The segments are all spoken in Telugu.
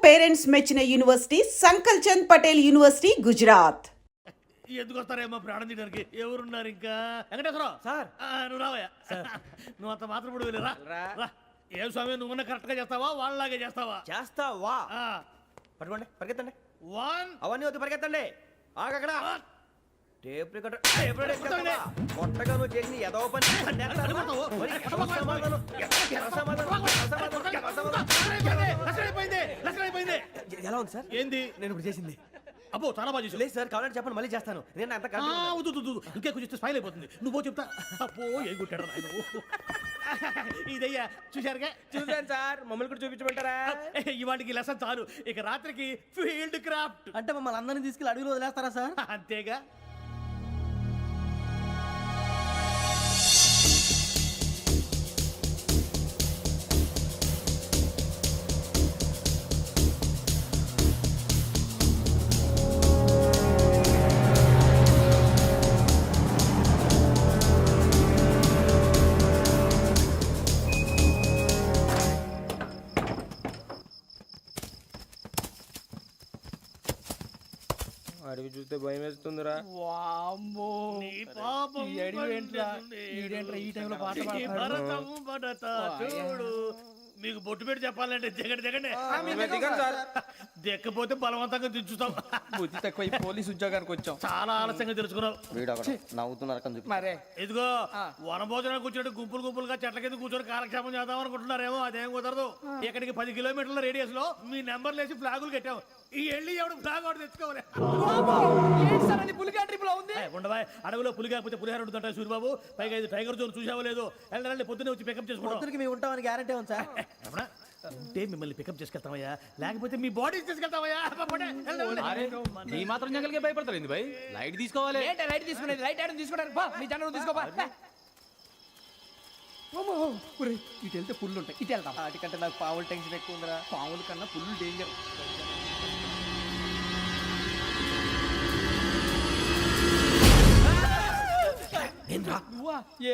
పేరెంట్స్ మెచ్చిన యూనివర్సిటీ సంకల్ చంద్ పటేల్ యూనివర్సిటీ గుజరాత్. ఎందుకు వస్తారేమో ప్రాణం తీయడానికి ఎవరున్నారు ఇంకా వెంకటేశ్వరరావు సార్ నువ్వు రావయ్యా నువ్వు అంత మాత్రం ఇప్పుడు వెళ్ళిరా రా. ఏం స్వామి నువ్వు కరెక్ట్ గా చేస్తావా వాళ్ళలాగే చేస్తావా చేస్తావా పట్టుకోండి పరిగెత్తండి వన్ అవన్నీ వద్దు పరిగెత్తండి ఆగక్కడ టేప్ రికార్డర్ కొత్తగా నువ్వు చేసిన ఏదో పని ఎలా ఉంది సార్ ఏంది నేను ఇప్పుడు చేసింది అబ్బో చాలా బాగా చేసావు. లేదు సార్ కావాలంటే చెప్పండి మళ్ళీ చేస్తాను నేను అంత ఇంకే కొంచెం స్మైల్ అయిపోతుంది నువ్వు చెప్తా అబ్బో ఏం కొట్టాడు నాయన ఇదయ్యా చూశారుగా చూసాను సార్ మమ్మల్ని కూడా చూపించమంటారా ఇవాటికి లెసన్ చాలు ఇక రాత్రికి ఫీల్డ్ క్రాఫ్ట్ అంటే మమ్మల్ని అందరినీ తీసుకెళ్ళి అడుగులు వదిలేస్తారా సార్ అంతేగా. అడిగి చూస్తే భయం వేస్తుందిరా. నీ పాపం ఈ టైంలో పాట ఈ భరతం భరత చూడు. మీకు బొట్టు పెట్టి చెప్పాలంటే దిగండి దిగండి దిక్కపోతే బలవంతంగా దించుతాం. బుద్ధి తక్కువ ఈ పోలీస్ ఉద్యోగానికి వచ్చాం. చాలా ఆలస్యంగా తెలుసుకున్నావు. నవ్వుతున్నారు మరే ఇదిగో వనభోజనానికి కూర్చొని గుంపులు గుంపులుగా చెట్ల కింద కూర్చొని కాలక్షేపం చేద్దాం అనుకుంటున్నారేమో. అదేం కుదరదు. ఇక్కడికి 10 కిలోమీటర్ల రేడియస్ లో మీ నెంబర్లు వేసి ఫ్లాగులు కట్టాము. ఈ వెళ్ళి ఎవడు ఫ్లాగ్ ఒకటి తెచ్చుకోవాలి. ఉండవా అడవిలో పులి కాకపోతే పులిహార ఉంటుంటాయి సూరిబాబు. పైగా ఇది టైగర్ జోన్ చూసావో లేదో. వెళ్ళండి పొద్దున్నే వచ్చి పికప్ చేసుకుంటాం. మేము ఉంటామని గ్యారంటీ ఉంది సార్. ఉంటే మిమ్మల్ని పికప్ చేసుకెళ్తామయ్యా లేకపోతే మీ బాడీ తీసుకెళ్తామయ్యా. ఈ మాత్రం జంగల్కే భయపడతారు భయ్. లైట్ తీసుకోవాలి. లైట్ తీసుకునేది లైట్ ఐటమ్ తీసుకోవడానికి మీ జనం తీసుకోపా. ఇటు వెళ్తే పుల్లు ఉంటాయి ఇటు వెళ్తాం. వాటికంటే నాకు పావులు టెన్షన్ ఎక్కువ ఉందిరా. పాముల కన్నా పుల్లు డేంజర్.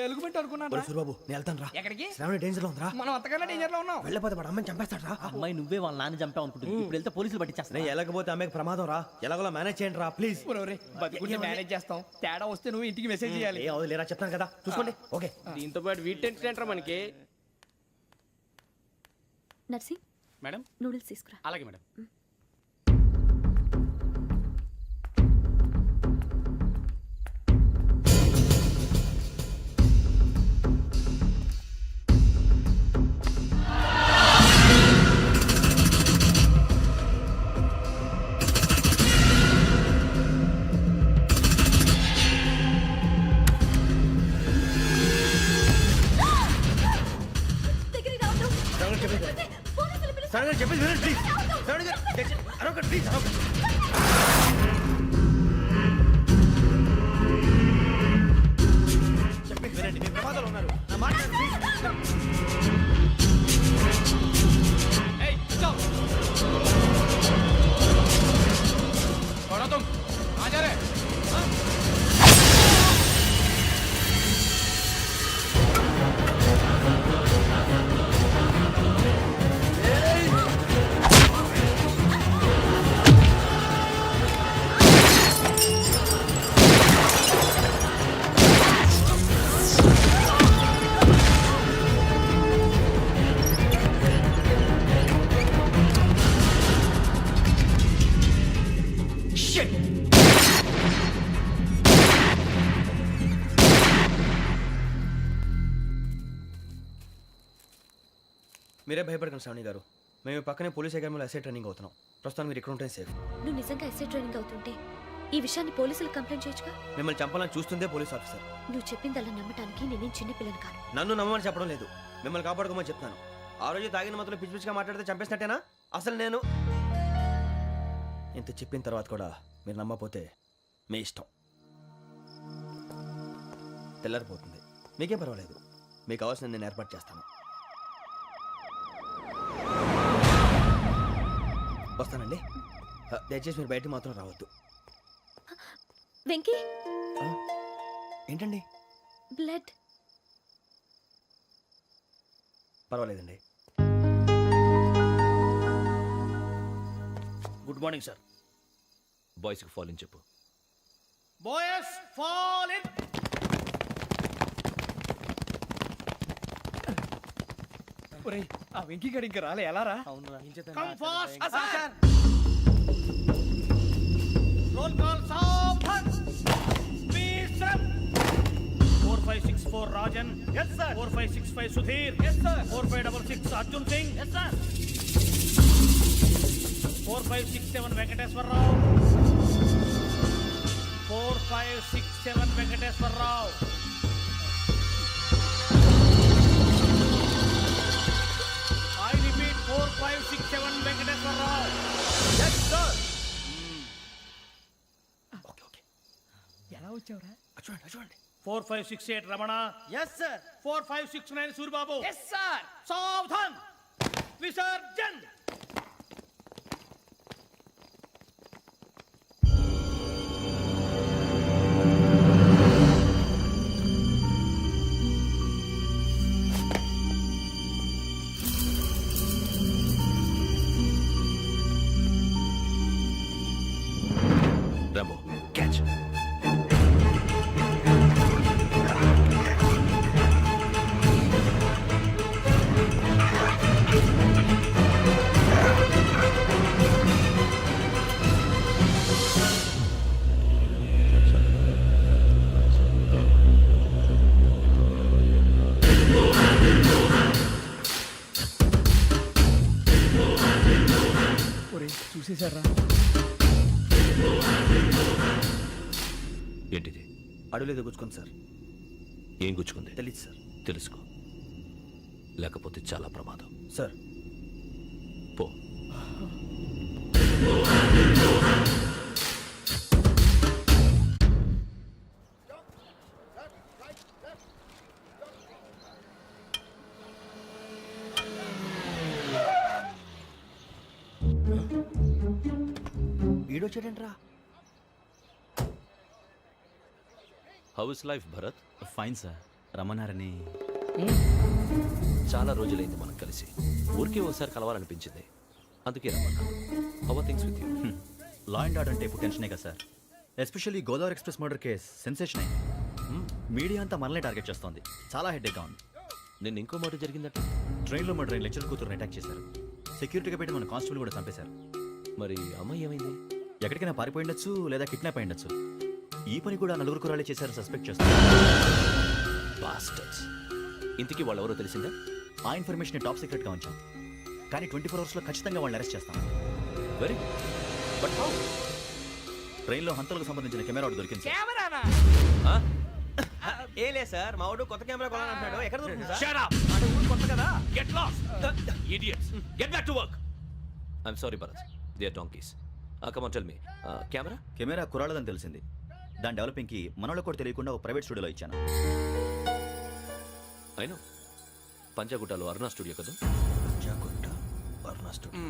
ఎలుగుబెట్టి అనుకున్నాను సూరిబాబు నేను వెళ్తాను రా. ఎక్కడికి? శ్రావణి డేంజర్ లో ఉందిరా. మనం అంతకన్నా డేంజర్ లో ఉన్నాం. వెళ్ళపోతే వాడు అమ్మని చంపేస్తాడు రా. అమ్మాయి నువ్వే వాళ్ళ నాన్న చంపావు అనుకుంటుంది. ఇప్పుడు వెళ్తే పోలీసులు పట్టించేస్తా. నేను వెళ్ళకపోతే అమ్మాయికి ప్రమాదం రా. ఎలాగోలా మేనేజ్ చేయండి రా ప్లీజ్. బతుకుంటే మేనేజ్ చేస్తాం. తేడా వస్తే నువ్వు ఇంటికి మెసేజ్ చేయాలి. ఏ అవును లేరా చెప్తాను కదా చూసుకోండి. ఓకే దీంతో పాటు వీటి టెన్షన్ ఏంట్రా మనకి. నర్సింగ్ మేడం నూడిల్స్ తీసుకురా. అలాగే మేడం. చెప్పేసి వినండి ప్లీజ్. శ్రావణి గారు అరొకటి ప్లీజ్ అరొకటి. చెప్పేసి వినండి మీరు ప్రమాదాలు ఉన్నారు. నా మాట ప్లీజ్. మీరే భయపడకండి శ్రావణి గారు. మేము పక్కనే పోలీస్ అకాడమీలో ఎస్ఐ ట్రైనింగ్ అవుతున్నాం. ప్రస్తుతం మీరు ఇక్కడ ఉంటే సేఫ్. నువ్వు నిజంగా ఎస్ఐ ట్రైనింగ్ అవుతుంటే ఈ విషయాన్ని పోలీసులకు కంప్లైంట్ చేయొచ్చుగా. మిమ్మల్ని చంపాలని చూస్తుందే పోలీస్ ఆఫీసర్. నువ్వు చెప్పిందల్లా నమ్మటానికి నేనేం చిన్నపిల్లని కాను. నన్ను నమ్మమని చెప్పడం లేదు, మిమ్మల్ని కాపాడుకోమని చెప్తాను. ఆ రోజు తాగిన మాత్రం పిచ్చి పిచ్చిగా మాట్లాడితే చంపేసినట్టేనా? అసలు నేను ఇంత చెప్పిన తర్వాత కూడా మీరు నమ్మకపోతే మీ ఇష్టం. తెల్లారిపోతుంది, మీకేం పర్వాలేదు. మీకు కావాల్సిన నేను ఏర్పాటు చేస్తాను. వస్తానండి. దయచేసి మీరు బయటకు మాత్రం రావద్దు. వెంకీ ఏంటండి? బ్లడ్. పర్వాలేదండి. Good morning sir. బాయ్స్కి ఫాల్ ఇన్ చెప్పు. Boys fall in. ఒరేయ్ ఆ వెంకీ గడి ఇంకా రాలే ఎలా రా? Come fast sir. Roll call సావధాన్. Please sir. 4564 Rajan. yes sir. 4565 Sudheer. yes sir. 4566 Arjun Singh. yes sir. 4567 Venkateswara Rao. 4567 Venkateswara Rao. I repeat 4567 Venkateswara Rao. yes sir. ఎలా వచ్చావురా? చూడండి 4568 Ramana. yes sir. 4569 Suribabu. Yes sir. సావధాన్. విసర్జన్. Rambo catch. ఒరేయ్ చూసేశారా? ఏంటిది? అడుగులేదు గుచ్చుకోండి సార్. ఏం గుచ్చుకుంది? తెలీదు సార్. తెలుసుకో, లేకపోతే చాలా ప్రమాదం. సార్ పో. ఈడొచ్చాడంట్రా. How is life Bharat? Fine sir, రమ్మన్నారని. చాలా రోజులైంది మనం కలిసి. ఊరికే ఒకసారి కలవాలనిపించింది, అందుకే రమ్మన్నా. How are things with you? Law and order అంటే ఇప్పుడు టెన్షనే కదా sir. Especially Godavari express murder case sensation అయింది. మీడియా అంతా మనల్ని టార్గెట్ చేస్తోంది. చాలా హెడ్ఏక్గా ఉంది. నిన్న ఇంకో మాట జరిగిందట. ట్రైన్లో మా ట్రైన్ లెక్చర్ కూతురుని అటాక్ చేశారు. సెక్యూరిటీగా పెట్టి మన కానిస్టేబుల్ కూడా చంపేశారు. మరి అమ్మాయి ఏమైంది? ఎక్కడికైనా పారిపోయిండొచ్చు, లేదా కిడ్నాప్ అయ్యుండొచ్చు. ఈ పని కూడా నలుగురు కురాలే చేశారు సస్పెక్ట్ చేస్తారు. బాస్టర్స్. ఇంతకీ వాళ్ళు ఎవరో తెలిసిందా? ఆ ఇన్ఫర్మేషన్ టాప్ సీక్రెట్గా ఉంచాం, కానీ 24 అవర్స్లో ఖచ్చితంగా వాళ్ళని అరెస్ట్ చేస్తాం. Very but how? ట్రైన్లో హంతలకు సంబంధించిన కెమెరా ఒకటి దొరికింది సార్. కెమెరానా? ఏ లే సార్, మా వాడు కొత్త కెమెరా కొనాలంటున్నాడు. ఎక్కడ దొరుకుతుంది సార్? Shut up! అంటే ఊరు కొత్త కదా. Get lost! Idiots! Get back to work! I'm sorry, Bharat. They are donkeys. Come on, tell me. Camera? Camera కురాలదని తెలిసింది. దాని డెవలపింగ్కి మనలో కూడా తెలియకుండా ఒక ప్రైవేట్ స్టూడియోలో ఇచ్చాను. I know. పంజాగుట్టలో అరుణ స్టూడియో కదా? జాగుంట అరుణ స్టూడియో.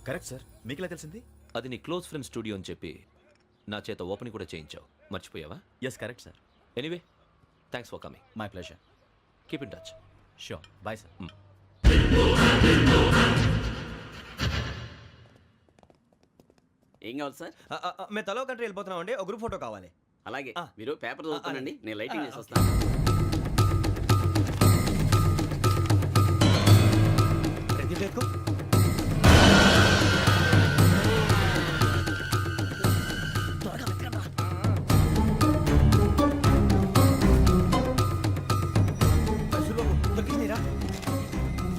Correct sir. మీకు ఎలా తెలిసింది? అది నీ క్లోజ్ ఫ్రెండ్ స్టూడియో అని చెప్పి నా చేత ఓపెనింగ్ కూడా చేయించావు. మర్చిపోయావా? Yes correct sir. Anyway, thanks for coming. My pleasure. Keep in touch. Sure. Bye sir. ఏం కావాలి సార్? మేము తలో కంట్రీ వెళ్ళిపోతున్నాం అండి. ఒక గ్రూప్ ఫోటో కావాలి. అలాగే ఆ. మీరు పేపర్ చదువుతానండి, అలాగే. నేను లైటింగ్ చేసి వస్తాను. రెడ్డి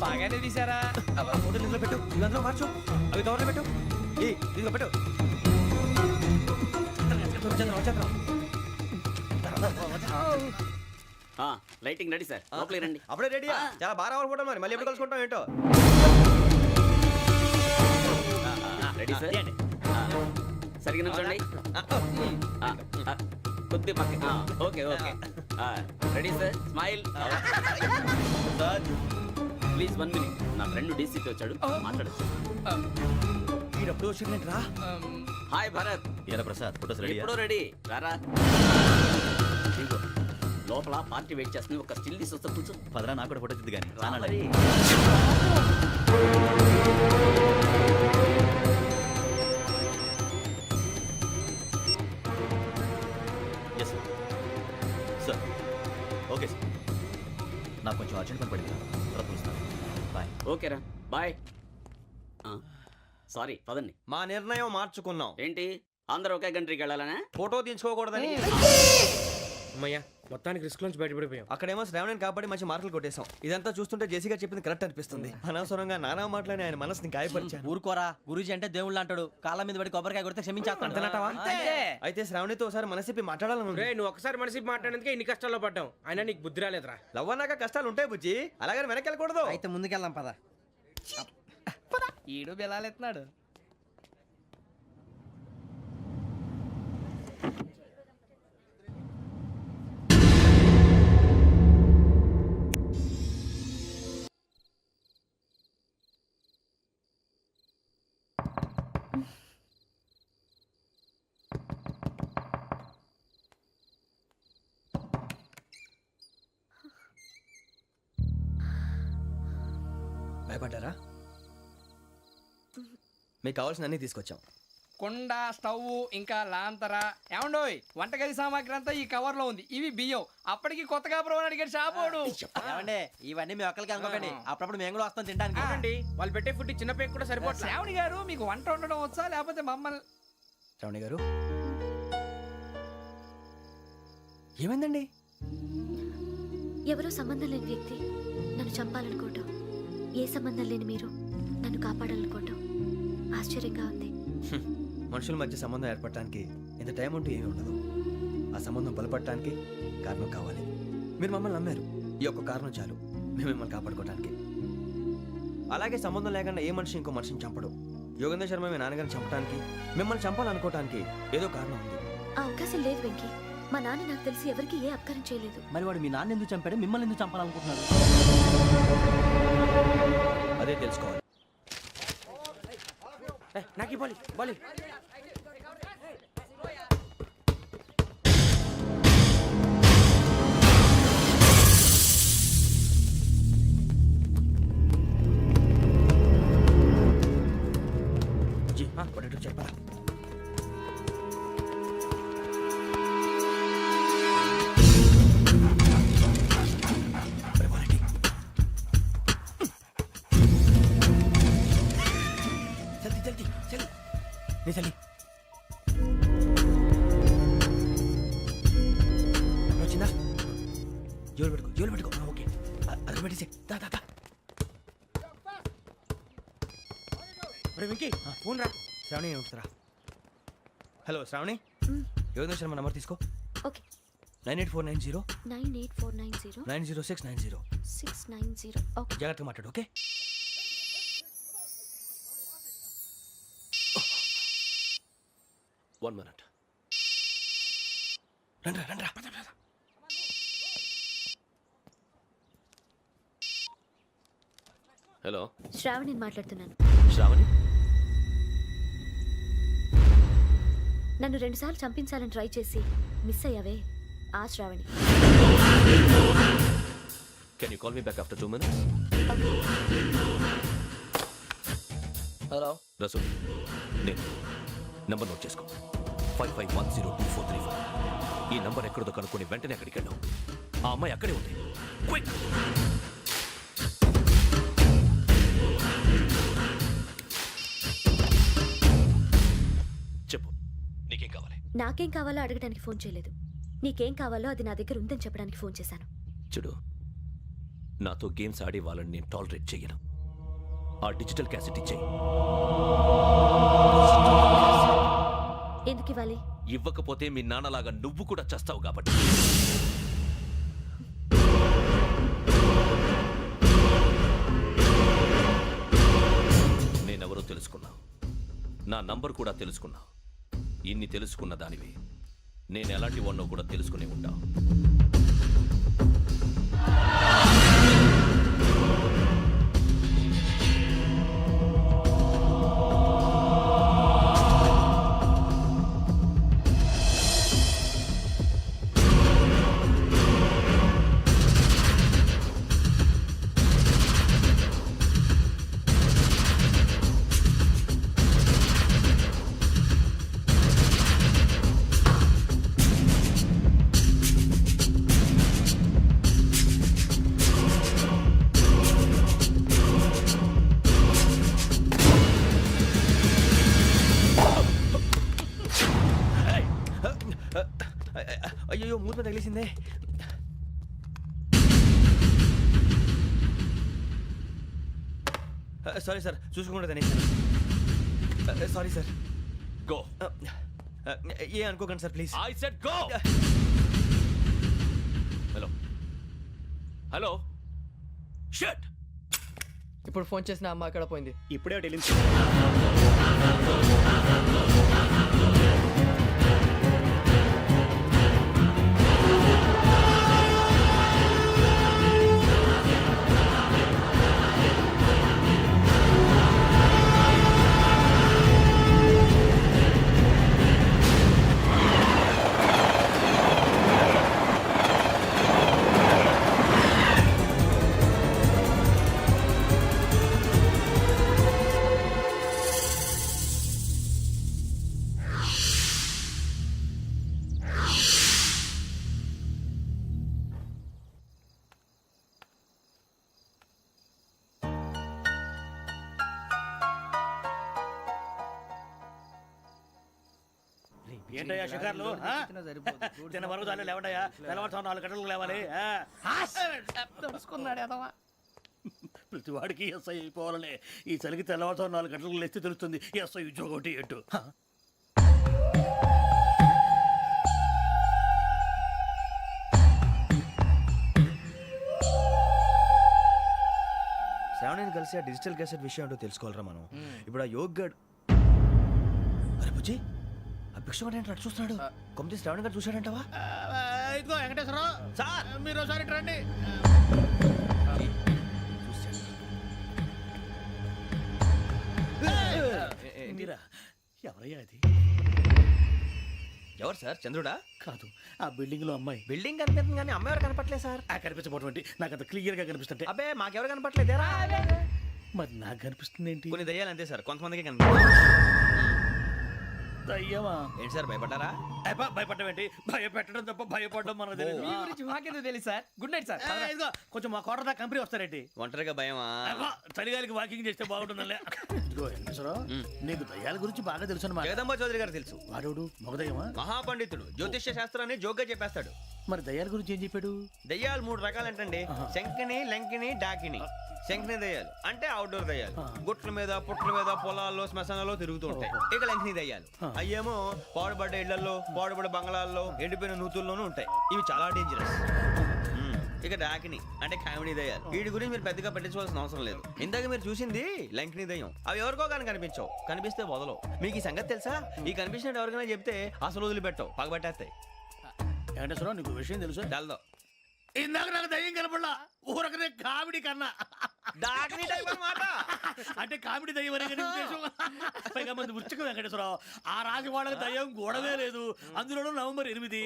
బాగానే తీసారా? ఫోటోలు ఇందులో పెట్టు, ఇవి అందులో మార్చు, అవి కవర్లో పెట్టు. ఇదిగో పెట్టు. లైటింగ్ రెడీ సార్, లోపలికి రండి. అప్పుడే రెడీ. చాలా బాగా రావాలి ఫోటో. మరి మళ్ళీ ఎప్పుడు కలుసుకుంటాం ఏంటో. Ready sir. సరిగ్గా నుంచోండి. కొద్ది పక్క. Okay okay. Ready sir. Smile. Please 1 minute. నా ఫ్రెండ్ డీసీపీ వచ్చాడు, మాట్లాడచ్చు. ఈడప్పుడు వచ్చిందంటరా. హాయ్ భరత్. ఏరా ప్రసాద్, ఫోటోస్ రెడీ? ఎప్పుడో రెడీ. రారా. ఇదిగో, లోపల పార్టీ వెయిట్ చేస్తుంది. ఒక స్టిల్ తీసి వస్తే కూర్చో. పదరా, నాకు కూడా ఫోటో తిద్దు కానీ. రా మరి. ఓకేరా బాయ్. సారీ పదండి. మా నిర్ణయం మార్చుకున్నాం. ఏంటి అందరూ ఒకే కంట్రీకి వెళ్ళాలనే? ఫోటో తీసుకోకూడదని. అమ్మయ్యా మొత్తానికి రిస్క్ నుంచి బయటపడిపోయాం. అక్కడేమో శ్రావణిని కాబట్టి మంచి మార్కులు కొట్టేశాం. ఇదంతా చూస్తుంటే జేసీగా చెప్పింది కరెక్ట్ అనిపిస్తుంది. అనవసరంగా నానా మాటలని ఆయన మనసుని గాయపరిచాను. ఊరుకోరా, గురూజీ అంటే దేవుళ్ళు అంటాడు. కాళ్ళ మీద పడి కొబ్బరికాయ కొడితే క్షమించేస్తాడు. అంతేనంటావా? అయితే శ్రావణితో ఒకసారి మనసిప్పి మాట్లాడాలను. రే నువ్వు ఒకసారి మనసి మాట్లాడేందుకే ఇన్ని కష్టాల్లో పడ్డాం. అయినా నీకు బుద్ధి రాలేదురా. లవ్ అన్నాక కష్టాలు ఉంటాయి బుజ్జి, అలాగని వెనక్కి వెళ్ళకూడదు. అయితే ముందుకెళ్దాం పద. ఈడు బెలాలెత్తున్నాడు. భయపడ్డారా? మీకు కావాల్సిన అన్ని తీసుకొచ్చాం. కుండ, స్టవ్, ఇంకా లాంతర. ఏమండోయ్ వంటగది సామాగ్రి అంతా ఈ కవర్ లో ఉంది. ఇవి బియ్యం. అప్పటికి కొత్తగా బ్రో అడిగాడు షాపోడు. ఏమండి ఇవన్నీ మీ ఒక్కరికి అనుకోకండి, అప్పుడప్పుడు మేము కూడా వస్తాం తినడానికి. అవునండి, వాళ్ళు పెట్టే ఫుడ్ చిన్న పేరు కూడా సరిపోతుంది. శ్రావణి గారు మీకు వంట వండడం వచ్చా లేకపోతే మమ్మల్ని? శ్రావణి గారు ఏమైందండి? ఎవరో సంబంధం లేని వ్యక్తి నన్ను చంపాలనుకోవటం, ఏ సంబంధం లేని మీరు నన్ను కాపాడాలనుకోవటం ఆశ్చర్యంగా ఉంది. మనుషుల మధ్య సంబంధం ఏర్పడటానికి ఇంత టైం ఉంటూ ఏమీ ఉండదు. ఆ సంబంధం బలపడటానికి కారణం కావాలి. మీరు మమ్మల్ని నమ్మారు, ఈ ఒక్క కారణం చాలు మేము మిమ్మల్ని కాపాడుకోవటానికి. అలాగే సంబంధం లేకుండా ఏ మనిషి ఇంకో మనిషిని చంపడు. యోగేంద్ర శర్మ మీ నాన్నగారిని చంపడానికి, మిమ్మల్ని చంపాలనుకోవటానికి ఏదో కారణం ఉంది. ఆ అవకాశం లేదు వెంకీ. మా నాన్న నాకు తెలిసి ఎవరికి ఏ అపకారం చేయలేదు. మరి వాడు మీ నాన్న ఎందుకు చంపాడు, మిమ్మల్ని ఎందుకు చంపాలనుకుంటున్నాడు? అదే తెలుసుకోవాలి. నాకు బాలి బాలి. చెప్పరా? చలి వచ్చిందా? జోలు పెట్టుకో. ఓకే, అది పెట్టేసి వెంకీ ఫోన్ రా. శ్రావణి ఉంటుందిరా. హలో శ్రావణి, యోగేంద్ర శర్మ నంబర్ తీసుకో. ఓకే. 98490 98490 90690. 690. ఓకే. జాగ్రత్తగా మాట్లాడు. ఓకే. One minute. రండ్రా. హలో, శ్రావణి మాట్లాడుతున్నాను. శ్రావణి. నన్ను 2 సార్లు చంపించాలని ట్రై చేసి మిస్ అయ్యావే, ఆ Shravani. Can you call me back after 2 minutes? Hello Rasool, నేను నంబర్ నోట్ చేసుకో. 55102435. ఈ నంబర్ ఎక్కడదో కనుక్కొని వెంటనే అక్కడికి వెళ్ళాం. ఆ అమ్మాయి అక్కడే ఉంది. క్విక్. చెప్పు, నీకేం కావాలి? నాకేం కావాలో అడగడానికి ఫోన్ చేయలేదు. నీకేం కావాలో అది నా దగ్గర ఉందని చెప్పడానికి ఫోన్ చేశాను. చూడు, నాతో గేమ్స్ ఆడే వాళ్ళని నేను టాలరేట్ చెయ్యను. ఆ డిజిటల్ క్యాసెట్ ఇచ్చేయి. ఎందుకు ఇవ్వాలి? ఇవ్వకపోతే మీ నాన్నలాగా నువ్వు కూడా చస్తావు కాబట్టి. నేనెవరో తెలుసుకున్నావు, నా నంబర్ కూడా తెలుసుకున్నావు. ఇన్ని తెలుసుకున్న దానివి నేను ఎలాంటి వాడినో కూడా తెలుసుకునే ఉంటావు. మూత తగిలిసిందే. సారీ సార్, చూసుకోకుండా తినేసాను. Sorry sir. గో. ఏ అనుకోకండి sir please. I said go. Hello hello shut. ఇప్పుడు ఫోన్ చేసిన అమ్మ అక్కడ పోయింది. ఇప్పుడే వెళ్ళింది. ఏంటయ్యా షికార్లు? తిన్న వరకు చాలు లేవండయ్యా. తెల్లవారుతో 4 గంటలకు లేవాలి. తెలుసుకున్నాడు ఎదవా. ప్రతి వాడికి ఎస్ఐ అయిపోవాలనే ఈ చలికి తెల్లవారుతో 4 గంటలకు లేస్తే తెలుస్తుంది ఎస్ఐ ఉద్యోగం ఒకటి ఎటు. శ్రావణిని కలిసి ఆ డిజిటల్ క్యాసెట్ విషయం ఏంటో తెలుసుకోవాలరా మనం. ఇప్పుడు ఆ యోగ్ గడ్. అరే బుజ్జి, ఆ భిక్షం ఏంటో అటు చూస్తున్నాడు. కొమ్మతి శ్రావణి గారు చూశాడంటవా? ఇదిగో వెంకటేశ్వరరావు సార్, మీరు ఒకసారి ఇటు రండి. మీరా? ఎవరయ్యా అది? ఎవరు సార్? చంద్రుడా? కాదు, ఆ బిల్డింగ్ లో అమ్మాయి. బిల్డింగ్ కనిపిస్తుంది కానీ అమ్మాయి ఎవరు కనపట్లేదు సార్. ఆ కనిపించబోటువంటి నాకు అంత క్లియర్ గా కనిపిస్తుంటే. అబ్బే మాకెవరు కనపట్లేదేరా? మరి నాకు కనిపిస్తుంది ఏంటి? కొన్ని దయ్యాలు అంతే సార్, కొంతమందికి కనిపిస్తుంది. అయ్యమా ఏంటి సార్ భయపడ్డారా? భయపడడం ఏంటి? భయపెట్టడం తప్ప భయపడడం మనకు తెలియదు. మీ గురించి మాకెందుకు తెలుసు సార్. Good night sir. ఇదిగో కొంచెం మా కోట దాకా కంపెనీ వస్తారేంటి? ఒంటరిగా భయమా? చలిగాలికి వాకింగ్ చేస్తే బాగుంటుందిలే. ఇదిగో వెంకటేశ్వరరావు, నీకు దయ్యాల గురించి బాగా తెలుసు అన్నమాట. జగదంబ చౌదరి గారు తెలుసు. వాడు మగదయ్యమా? మహాపండితుడు, జ్యోతిష్య శాస్త్రాన్ని జోగ్గా చెప్పేస్తాడు. మరి దయ్యాల గురించి ఏం చెప్పాడు? దయ్యాలు 3 రకాలంటండి. శంకిని, లంకిని, డాకిని. శంకిని దయ్యాలు అంటే అవుట్డోర్ దయ్యాలు, గుట్ల మీద పుట్ల మీద పొలాల్లో శ్మశానాల్లో తిరుగుతూ ఉంటాయి. ఇక లంకిని దయ్యాలు అయ్యేమో పాడుబడ్డ ఇళ్లలో, పాడుబడ్డ బంగ్లాల్లో, ఎండిపోయిన నూతుల్లోనూ ఉంటాయి. ఇవి చాలా డేంజరస్. ఇక డాకిని అంటే కామెడీ దయ్యాలు. వీటి గురించి మీరు పెద్దగా పట్టించుకోవాల్సిన అవసరం లేదు. ఇందాక మీరు చూసింది లంకిని దయ్యం. అవి ఎవరికో కానీ కనిపించవు, కనిపిస్తే వదలవు. మీకు ఈ సంగతి తెలుసా? ఈ కనిపించినట్టు ఎవరికైనా చెప్తే అసలు వదిలిపెట్టవు, పగబట్టేస్తాయి. వెంకటేశ్వరరావు, నీకు విషయం తెలుసు? డల్దో ఇందాక నాకు దయ్యం కనపడలా, ఊరకనే కామెడీ కన్నా. డాకిని టైప్ అన్నమాట. అంటే కామెడీ దయ్యం అనే కదా ఉద్దేశం. పైగా మంది ఉచ్చకం వెంకటేశ్వరరావు. ఆ రాజు వాళ్ళకి దయ్యం గోడవే లేదు, అందులోనూ నవంబర్ 8.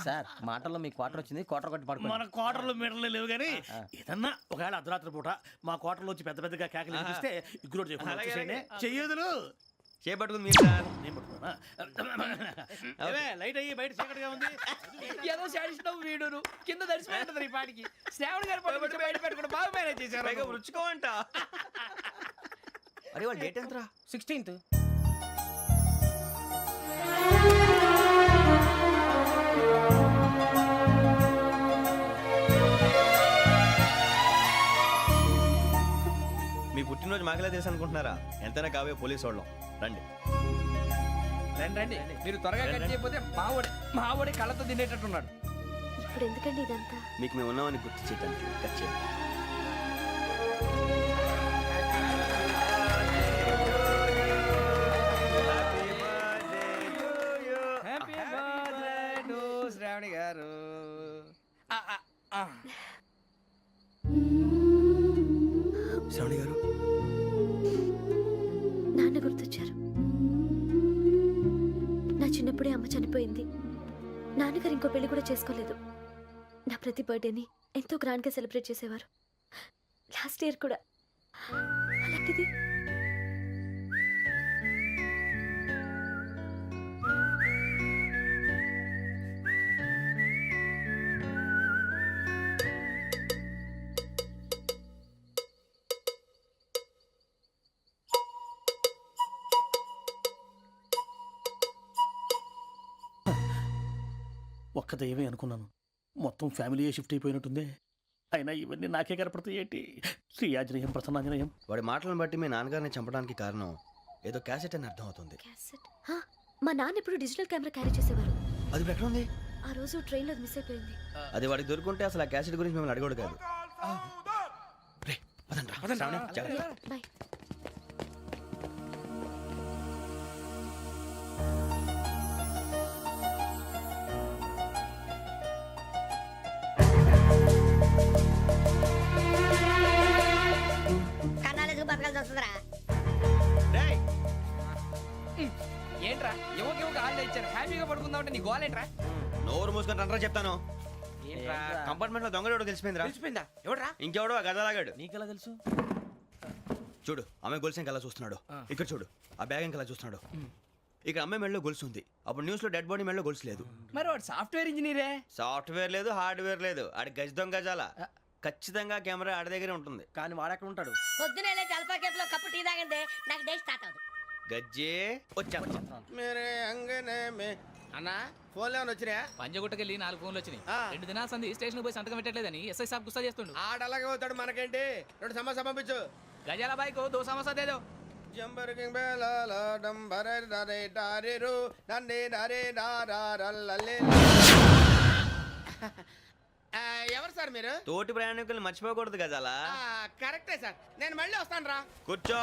సార్ మాటల్లో మీ క్వార్టర్ వచ్చింది, క్వార్టర్ కొట్టి పడుకో. మన కోటర్లో మీటర్లు లేవు కానీ ఏదన్నా ఒకవేళ అర్ధరాత్రి పూట మా కోటర్లో వచ్చి పెద్ద పెద్దగా కేకలు వినిపిస్తే ఇగ్గురు చెయ్యదులు చేపట్టుకుంది మీరు సార్. నేను పట్టుకున్నా. లైట్ అయ్యి బయట చీకటిగా ఉంది. ఏదో శాడిస్తున్నావు వీడును. కింద దర్శనం ఈ పాటికి శ్రావణ్ గారు పట్టుకొచ్చి బయట పెట్టుకుంటే బాగా మేనేజ్ చేశారు. పైగా రుచుకోమంట. అరే వాళ్ళ డేట్ ఎంతరా? 16th. మీ పుట్టినరోజు మాకలే తెలుసు అనుకుంటున్నారా? ఎంతైనా కావే పోలీసు వాళ్ళం. రండి రండి రండి. మీరు త్వరగా కట్ చేయకపోతే మావడి కళ్ళతో తినేటట్టున్నాడు. ఇప్పుడు ఎందుకండి ఇదంతా? మీకు మేము ఉన్నామని గుర్తు చేయడానికి కట్ చేయండి. హ్యాపీ బర్త్డే టు శ్రావణి గారు. శ్రావణి గారు నాన్న గుర్తొచ్చారు. నా చిన్నప్పుడే అమ్మ చనిపోయింది. నాన్నగారు ఇంకో పెళ్లి కూడా చేసుకోలేదు. నా ప్రతి బర్త్డేని ఎంతో గ్రాండ్గా సెలబ్రేట్ చేసేవారు. లాస్ట్ ఇయర్ కూడా. అలాంటిది ఒక్క దయ్యమే అనుకున్నాను, మొత్తం ఫ్యామిలీయే షిఫ్ట్ అయిపోయినట్టుందే. అయినా ఇవన్నీ నాకే కనపడతాయి ఏంటి? శ్రీ ఆంజనేయం ప్రసన్నాంజనేయం. వాడి మాటలను బట్టి మీ నాన్నగారిని చంపడానికి కారణం ఏదో క్యాసెట్ అని అర్థం అవుతుంది. క్యాసెట్ మా నాన్న ఎప్పుడు డిజిటల్ కెమెరా క్యారీ చేసేవారు. అది ఇప్పుడు ఎక్కడ ఉంది? ఆ రోజు ట్రైన్లో మిస్ అయిపోయింది. అది వాడికి దొరుకుంటే అసలు ఆ క్యాసెట్ గురించి మిమ్మల్ని అడగడు కాదు. రే, పదండ్రా. జాగ్రత్త. బాయ్. కన్నాలకు బతకాల్సి వస్తుందిరా. ఏంట్రా యువక హాలిడే ఇచ్చారు, హ్యాపీగా పడుకుందామంటే నీ గోలేంట్రా? నోరు మూసుకొని రండ్రా చెప్తాను. కంపార్ట్మెంట్ లో దొంగడు తెలిసిపోయిందిరా. తెలిసిపోయిందా? ఎవడ్రా? ఇంకెవడో ఆ గదలాగాడు. నీకెలా తెలుసు? చూడు, ఆమె గొలుసు ఇంకలా చూస్తున్నాడు. ఇక్కడ చూడు, ఆ బ్యాగ్ ఇంకలా చూస్తున్నాడు. ఇక్కడ అమ్మాయి మెడలో గొలుసు ఉంది. అప్పుడు న్యూస్ లో డెడ్ బాడీ మెడలో గొలుసు లేదు. మరి వాడు సాఫ్ట్వేర్ ఇంజనీరే. సాఫ్ట్వేర్ లేదు, హార్డ్వేర్ లేదు. ఆడి గజ దొంగ గజాల. ఖచ్చితంగా కెమెరా ఆడి దగ్గరే ఉంటుంది. కానీ వాడెక్కడ ఉంటాడు? పొద్దునే లేచి అల్ఫా కేఫ్ లో కప్పు టీ తాగిందే నాకు డే స్టార్ట్ అవుతుంది. గజ్జే వచ్చా. అన్నా ఫోన్లో వచ్చినా? పంజగుట్టకెళ్ళి 4 ఫోన్లు వచ్చినాయి. 2 దినాల సంది స్టేషన్ పోయి సంతకం పెట్టలేదని ఎస్ఐ సాబ్ గుస్తా చేస్తుండు. ఆడలాగే పోతాడు, మనకేంటి? 2 సమస్య పంపించు. గజాల బైక్ 2 సమస్య దేదో. జంబరకింగ్ బేలాల డంబరే డరే డారిరు నన్నే డరే డారల్లలే. ఎవరు సార్ మీరు? తోటి ప్రయాణికుల్ని మర్చిపోకూడదు గజాల. కరెక్టే సార్, నేను మళ్ళీ వస్తాను రా. కూర్చో,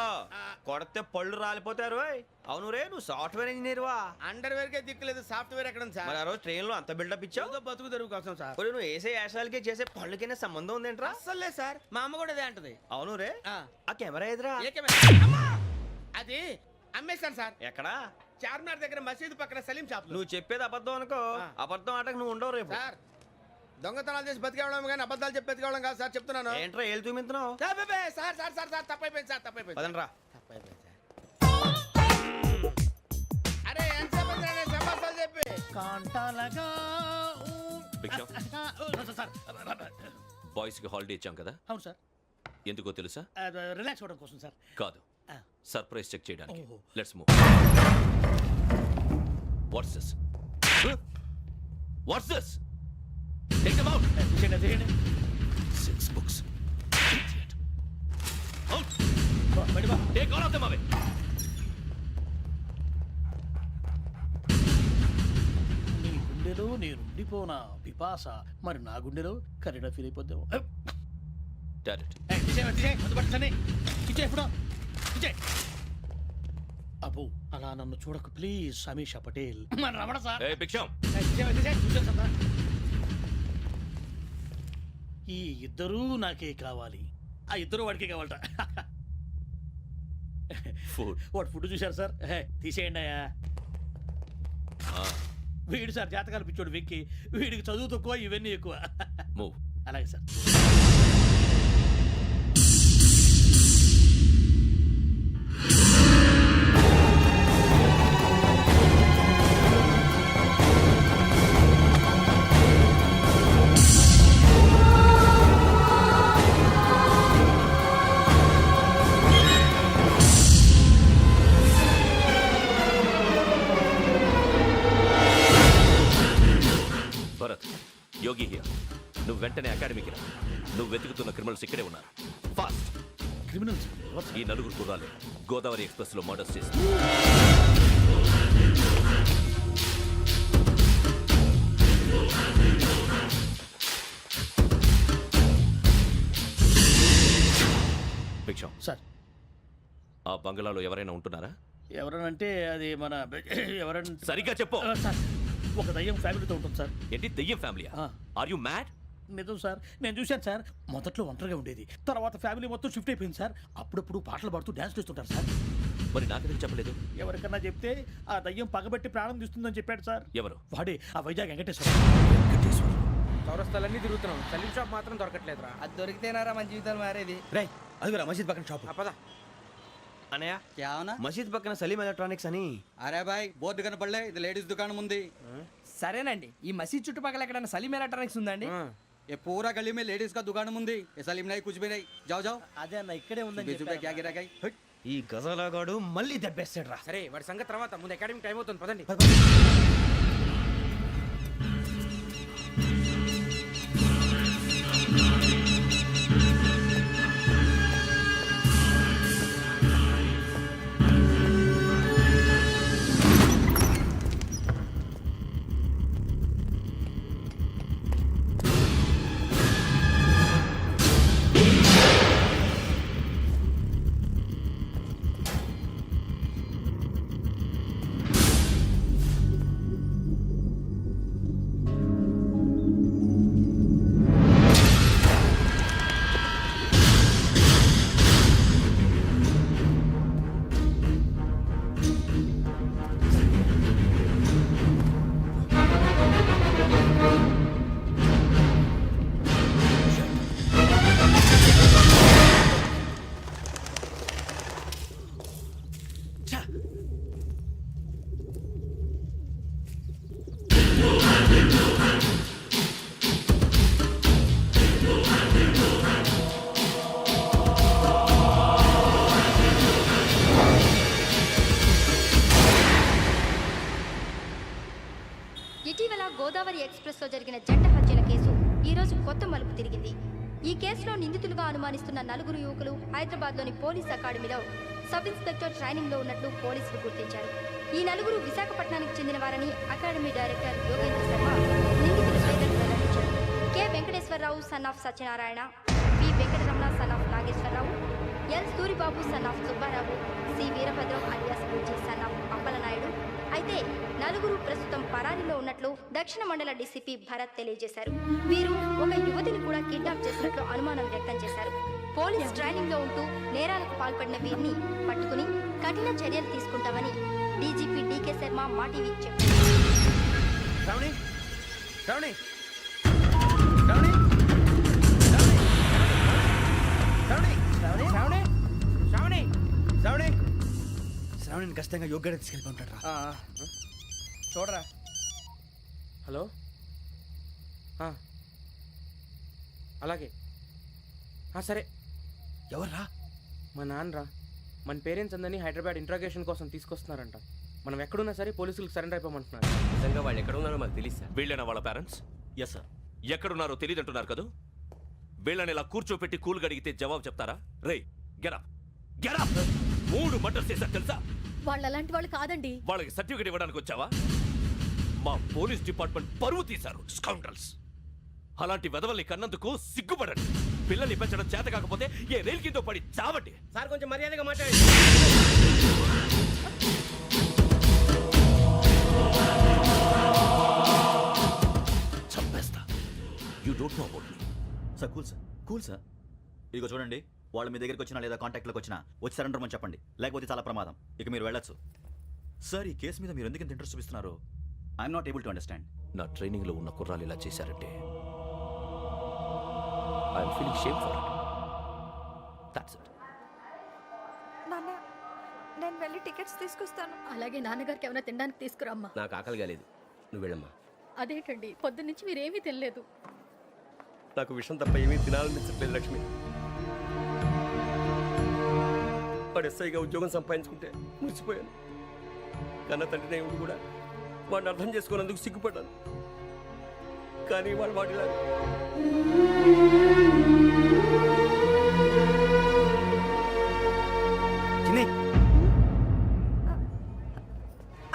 కొడితే పళ్ళు రాలిపోతారు. అవును రే, నువ్వు సాఫ్ట్వేర్ ఇంజనీర్ వా? అండర్వేర్ కే దిక్కులేదు, సాఫ్ట్వేర్ ఎక్కడ ఉంది సార్? మరి ఆ రోజు ట్రైన్ లో అంత బిల్డప్ ఇచ్చావు. బతుకు తెరువు కోసం సార్. ఒరేయ్, నువ్వు వేసే యాశాలకి చేసే పళ్ళకైనా సంబంధం ఉందేంట్రా? అస్సలు లేదు సార్, మా అమ్మ కూడా అదే అంటది. అవును రే, ఆ కెమెరా ఎదురా? ఏ కెమెరా? అమ్మా! అది అమ్మేశాను సార్. ఎక్కడా? చార్మినార్ దగ్గర మసీదు పక్కన సలీం షాప్ లో. నువ్వు చెప్పేది అబద్ధం అనుకో. అబద్ధం ఆటకు నువ్వు ఉండవు రేపు. సార్, దొంగతనాలు చేసి బతికేవడం కానీ అబద్ధాలు చెప్పి బతికేవడం కాదు సార్, చెప్తున్నాను. ఏంట్రా ఏళ్ళు చూపించినావు? సార్ సార్ సార్ సార్ తప్పైపోయింది సార్, తప్పైపోయింది. పదండ్రా. తప్పైపోయింది సార్. అరే ఎంతసేపు సమాసాలు చెప్పి కాంటాలగా బాయ్స్ కి హాలిడే ఇచ్చాం కదా, అవును సార్. ఎందుకో తెలుసా? రిలాక్స్ అవ్వడం కోసం సార్. కాదు, సర్ప్రైజ్ చెక్ చేయడానికి. ఓహో. Let's move. What's this? What's this? Take them out. 6 books. Idiot. Out. Take all of them away. నీ గుండెలో నేనుండిపోనా పిపాస, మరి నా గుండెలో కరీడా ఫీల్ అయిపోద్దాము. Direct. అబ్బో, అలా నన్ను చూడకు ప్లీజ్. సమీషా పటేల్. మన Ramana sir. Hey, Big Sham. ఈ ఇద్దరూ నాకే కావాలి. ఆ ఇద్దరు వాడికే కావాలట. Food. వాడు ఫుడ్ చూశారు సార్. తీసేయండి అయ్యా. వీడు సార్ జాతకాలు పిచ్చోడు వెక్కి, వీడికి చదువు తక్కువ, ఇవన్నీ ఎక్కువ. Move. అలాగే సార్. Bharat, Yogi here. నువ్వు వెంటనే అకాడమీకి రా. నువ్వు వెతుకుతున్న క్రిమినల్స్ ఇక్కడే ఉన్నారు. ఫాస్ట్. క్రిమినల్స్ ఈ నలుగురు కుర్రాలు గోదావరి ఎక్స్ప్రెస్ లో మర్డర్స్ చేసి భిక్షం సార్. ఆ బంగ్లాలో ఎవరైనా ఉంటున్నారా? ఎవరనంటే అది మన ఎవరంటే సరిగ్గా చెప్పు. సార్, ఒక దయ్యం ఫ్యామిలీతో ఉంటుంది సార్. ఏంటి దెయ్యం ఫ్యామిలీ? Are you mad? నిజం సార్, నేను చూశాను సార్. మొదట్లో ఒంటరిగా ఉండేది, తర్వాత ఫ్యామిలీ మొత్తం షిఫ్ట్ అయిపోయింది సార్. అప్పుడప్పుడు పాటలు పాడుతూ డ్యాన్స్ చేస్తుంటారు సార్. మరి నాకెందుకు చెప్పలేదు? ఎవరికన్నా చెప్తే ఆ దయ్యం పగబెట్టి ప్రాణం తీస్తుందని చెప్పాడు సార్. ఎవరు? వాడే ఆ వైజాగ్ వెంకటేశ్వర. చౌరస్తాలన్నీ తిరుగుతున్నాం, సలీం షాప్ మాత్రం దొరకట్లేదురా. అది దొరికితేనారా మన జీవితాలు మారేది. రే, అదిగురా మసీద్ పక్కన షాప్. పద. అనయ్య, క్యా హోనా? మసీద్ పక్కన సలీం ఎలక్ట్రానిక్స్ అని. అరే బాయ్, బోర్డు కనపడలే, ఇది లేడీస్ దుకాణం ఉంది. సరేనండి, ఈ మసీద్ చుట్టుపక్కల ఎక్కడైనా సలీం ఎలక్ట్రానిక్స్ ఉందండి? ये पूरा गली में लेडीज का दुकान मुंदी, ये सलीम नहीं कुछ भी नहीं. जाओ जाओ. అదే అన్న ఇక్కడే ఉందని बीच में क्या गिरा गई? ఈ గజాలగాడు మళ్ళీ దెబ్బేస్తాడు రా. సరే, వాడి సంగతి తర్వాత, ముందు అకాడమిక్ టైం అవుతుంది, పదండి. ఇటీవల గోదావరి ఎక్స్ప్రెస్లో జరిగిన జంట హత్యల కేసు ఈ రోజు కొత్త మలుపు తిరిగింది. ఈ కేసులో నిందితులుగా అనుమానిస్తున్న 4 యువకులు హైదరాబాద్లోని పోలీస్ అకాడమీలో సబ్ ఇన్స్పెక్టర్ ట్రైనింగ్లో ఉన్నట్లు పోలీసులు గుర్తించారు. ఈ 4 విశాఖపట్నానికి చెందిన వారని అకాడమీ డైరెక్టర్ యోగేంద్ర శర్మ నిందితుల పేర్లను వెల్లడించారు. K Venkateswararao son of Satyanarayana, P Venkataramana son of Nageswararao, L Suribabu son of Subbarao, C Veerabhadram alias Bujji son of Appalanaidu. అయితే 4 ప్రస్తుతం పరారీలో ఉన్నట్లు దక్షిణ మండల డీసీపీ భరత్ తెలియజేశారు. వీరు ఒక యువతిని కూడా కిడ్నాప్ చేసినట్లు అనుమానం వ్యక్తం చేశారు. పోలీస్ ట్రైనింగ్ లో ఉంటూ నేరాలకు పాల్పడిన వీరిని పట్టుకుని కఠిన చర్యలు తీసుకుంటామని డీజీపీ డీకే శర్మ మా టీవీకి చెప్పారు. శ్రావణి శ్రావణి శ్రావణి శ్రావణి శ్రావణి శ్రావణి శ్రావణి శ్రావణి శ్రావణిని ఖచ్చితంగా యోగ్యత తీసుకెళ్ళి ఉంటాడు రా. చూడరా. హలో అలాగే సరే. ఎవర్రా? మా నాన్నరా. మన పేరెంట్స్ అందరినీ హైదరాబాద్ ఇంట్రాగేషన్ కోసం తీసుకొస్తున్నారంట. మనం ఎక్కడున్నా సరే పోలీసులకు సరెండర్ అయిపోమంటున్నారు. నిజంగా వాళ్ళు ఎక్కడ ఉన్నారో మాకు తెలియదు సార్. వీళ్ళైనా వాళ్ళ పేరెంట్స్? Yes sir. ఎక్కడున్నారో తెలియదు అంటున్నారు కదా. వీళ్ళని ఇలా కూర్చోపెట్టి కూల్ అడిగితే జవాబు చెప్తారా? రేయ్ గెటప్ గెటప్. 3 మర్డర్స్ చేశారు తెలుసా? వాళ్ళు అలాంటి వాళ్ళు కాదండి. వాళ్ళకి సర్టిఫికేట్ ఇవ్వడానికి వచ్చావా? మా పోలీస్ డిపార్ట్మెంట్ పరువు తీశారు స్కౌండ్రల్స్. అలాంటి వెధవల్ని కన్నందుకు సిగ్గుపడండి. పిల్లల్ని పెంచడం చేత కాకపోతే ఏ రైలు కింద పడి చావండి. సార్ కొంచెం మర్యాదగా మాట్లాడండి. చంపేస్తా. You don't know about me. Sir cool sir, cool sir. ఇదిగో చూడండి, వాళ్ళు మీ దగ్గరికి వచ్చినా లేదా కాంటాక్ట్లోకి వచ్చినా వచ్చి సరెండర్ అని చెప్పండి, లేకపోతే చాలా ప్రమాదం. ఇక మీరు వెళ్ళొచ్చు. సార్, ఈ కేసు మీద మీరు ఎందుకు ఇంత ఇంట్రెస్ట్ చూపిస్తున్నారు? I'm not able to understand. నా ట్రైనింగ్లో ఉన్న కుర్రాలు ఇలా చేశారంటే I'm feeling shame for it. That's it. నాన్న, నేను వెళ్ళి టికెట్స్ తీసుకొస్తాను. అలాగే నాన్నగారికి ఏమైనా తినడానికి తీసుకురామ్మా. నాకు ఆకలి కాలేదు, నువ్వు వెళ్ళమ్మా. అదేంటండి, పొద్దున్నుంచి మీరేమీ తినలేదు. నాకు విషయం తప్ప ఏమీ తినాలనిపించట్లేదు లక్ష్మి. వాడు ఎస్ఐగా ఉద్యోగం సంపాదించుకుంటే మురిసిపోయాను. కన్న తండ్రినే ఉండి కూడా వాడిని అర్థం చేసుకున్నందుకు సిగ్గుపడ్డాను. కానీ వాడు వాడిలా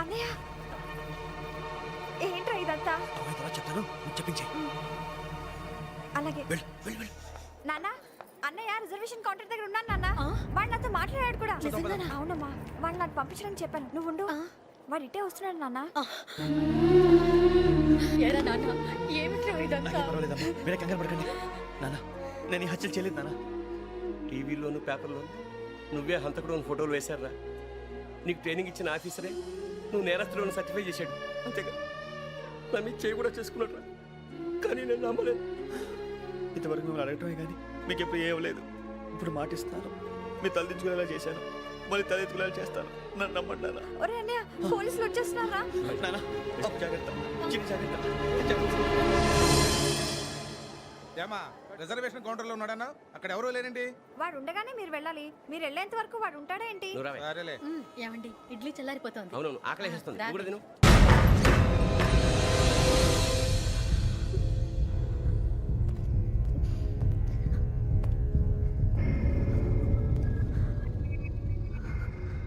అన్నయ్య, ఏంట్రా ఇదంతా? చెప్తాను, చెప్పించే. అలాగే నాన్న, అన్నయ్య రిజర్వేషన్ కౌంటర్ దగ్గర ఉన్నాను నాన్న. వాడు నాతో మాట్లాడాడు కూడా. అవునమ్మా, వాడు నాకు పంపించడానికి చెప్పాను. నువ్వు ఉండు, వాడు ఇటే వస్తున్నాడు నాన్న. మీరే కంగారు పడకండి నాన్న. నేను ఈ హత్యలు చేయలేదు నాన్న. టీవీలోను పేపర్లోను నువ్వే హంతకుడు ఫోటోలు వేశారా? నీకు ట్రైనింగ్ ఇచ్చిన ఆఫీసరే నువ్వు నేరస్తులను సర్టిఫై చేశాడు. అంతేగా నా మీద చేయి కూడా చేసుకున్నాడు. కానీ నేను నమ్మలేదు. ఇంతవరకు మిమ్మల్ని అడగటమే కానీ మీకు ఎప్పుడు ఏమలేదు. ఇప్పుడు మాటిస్తాను, మీ తలదించుకునేలా చేశాను, మళ్ళీ తలెత్తుకునేలా చేస్తాను. నన్ను నమ్మండి నాన్న. ఒరే అన్నయ్య, పోలీసులు వచ్చేస్తున్నారా? నాన్న జాగ్రత్త, చిన్న జాగ్రత్త. ఏమా రిజర్వేషన్ కౌంటర్ లో ఉన్నాడన్నా? అక్కడ ఎవరూ లేనండి. వాడు ఉండగానే మీరు వెళ్ళాలి. మీరు వెళ్ళేంత వరకు వాడు ఉంటాడా ఏంటి? నువ్వు రావే. సరేలే. ఏమండి, ఇడ్లీ చల్లారిపోతుంది. అవునవును, ఆకలి వేస్తుంది. నువ్వు కూడా తిను.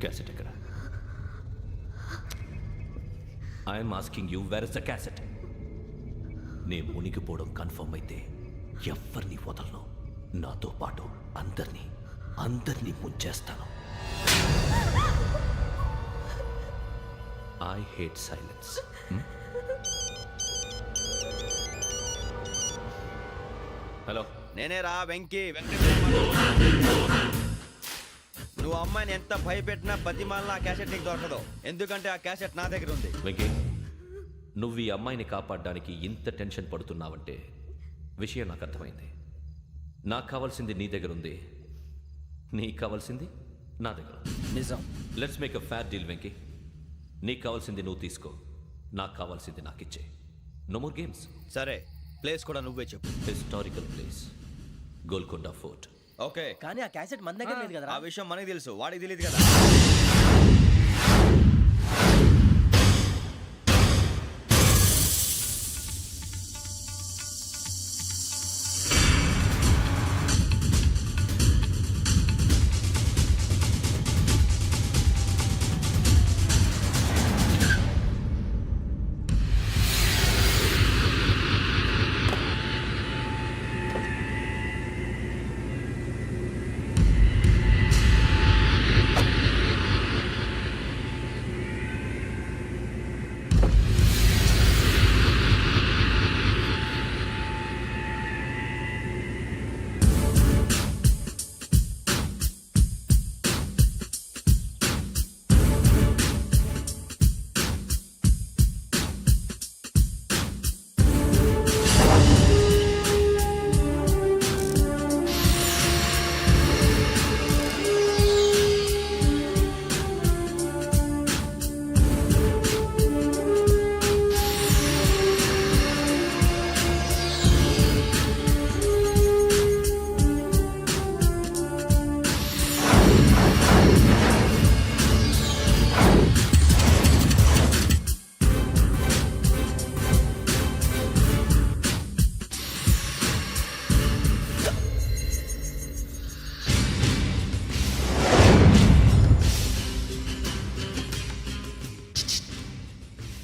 క్యాసెట్ ఎక్కడ? I'm asking you, where is the cassette? నే మునిగిపోవడం కన్ఫర్మ్ అయితే ఎవరిని వదలను. నాతో పాటు అందరినీ ముంచేస్తాను. I hate silence. హలో, నేనే రా వెంకీ. నువ్వు అమ్మాయిని ఎంత భయపెట్టినా బతిమాలినా ఆ క్యాసెట్ నీకు దొరకదు. ఎందుకంటే ఆ క్యాసెట్ నా దగ్గర ఉంది. వెంకీ, నువ్వు ఈ అమ్మాయిని కాపాడడానికి ఇంత టెన్షన్ పడుతున్నావంటే విషయం నాకు అర్థమైంది. నాకు కావాల్సింది నీ దగ్గర ఉంది, నీకు కావాల్సింది నా దగ్గర నిజం. Let's make a fair deal Venky. నీకు కావాల్సింది నువ్వు తీసుకో, నాకు కావాల్సింది నాకు ఇచ్చే. No more games. సరే, ప్లేస్ కూడా నువ్వే చెప్పు. Historical place, Golconda fort. Okay, కానీ ఆ క్యాసెట్ మన దగ్గర లేదు కదా. ఆ విషయం మనకి తెలుసు, వాడికి తెలియదు కదా.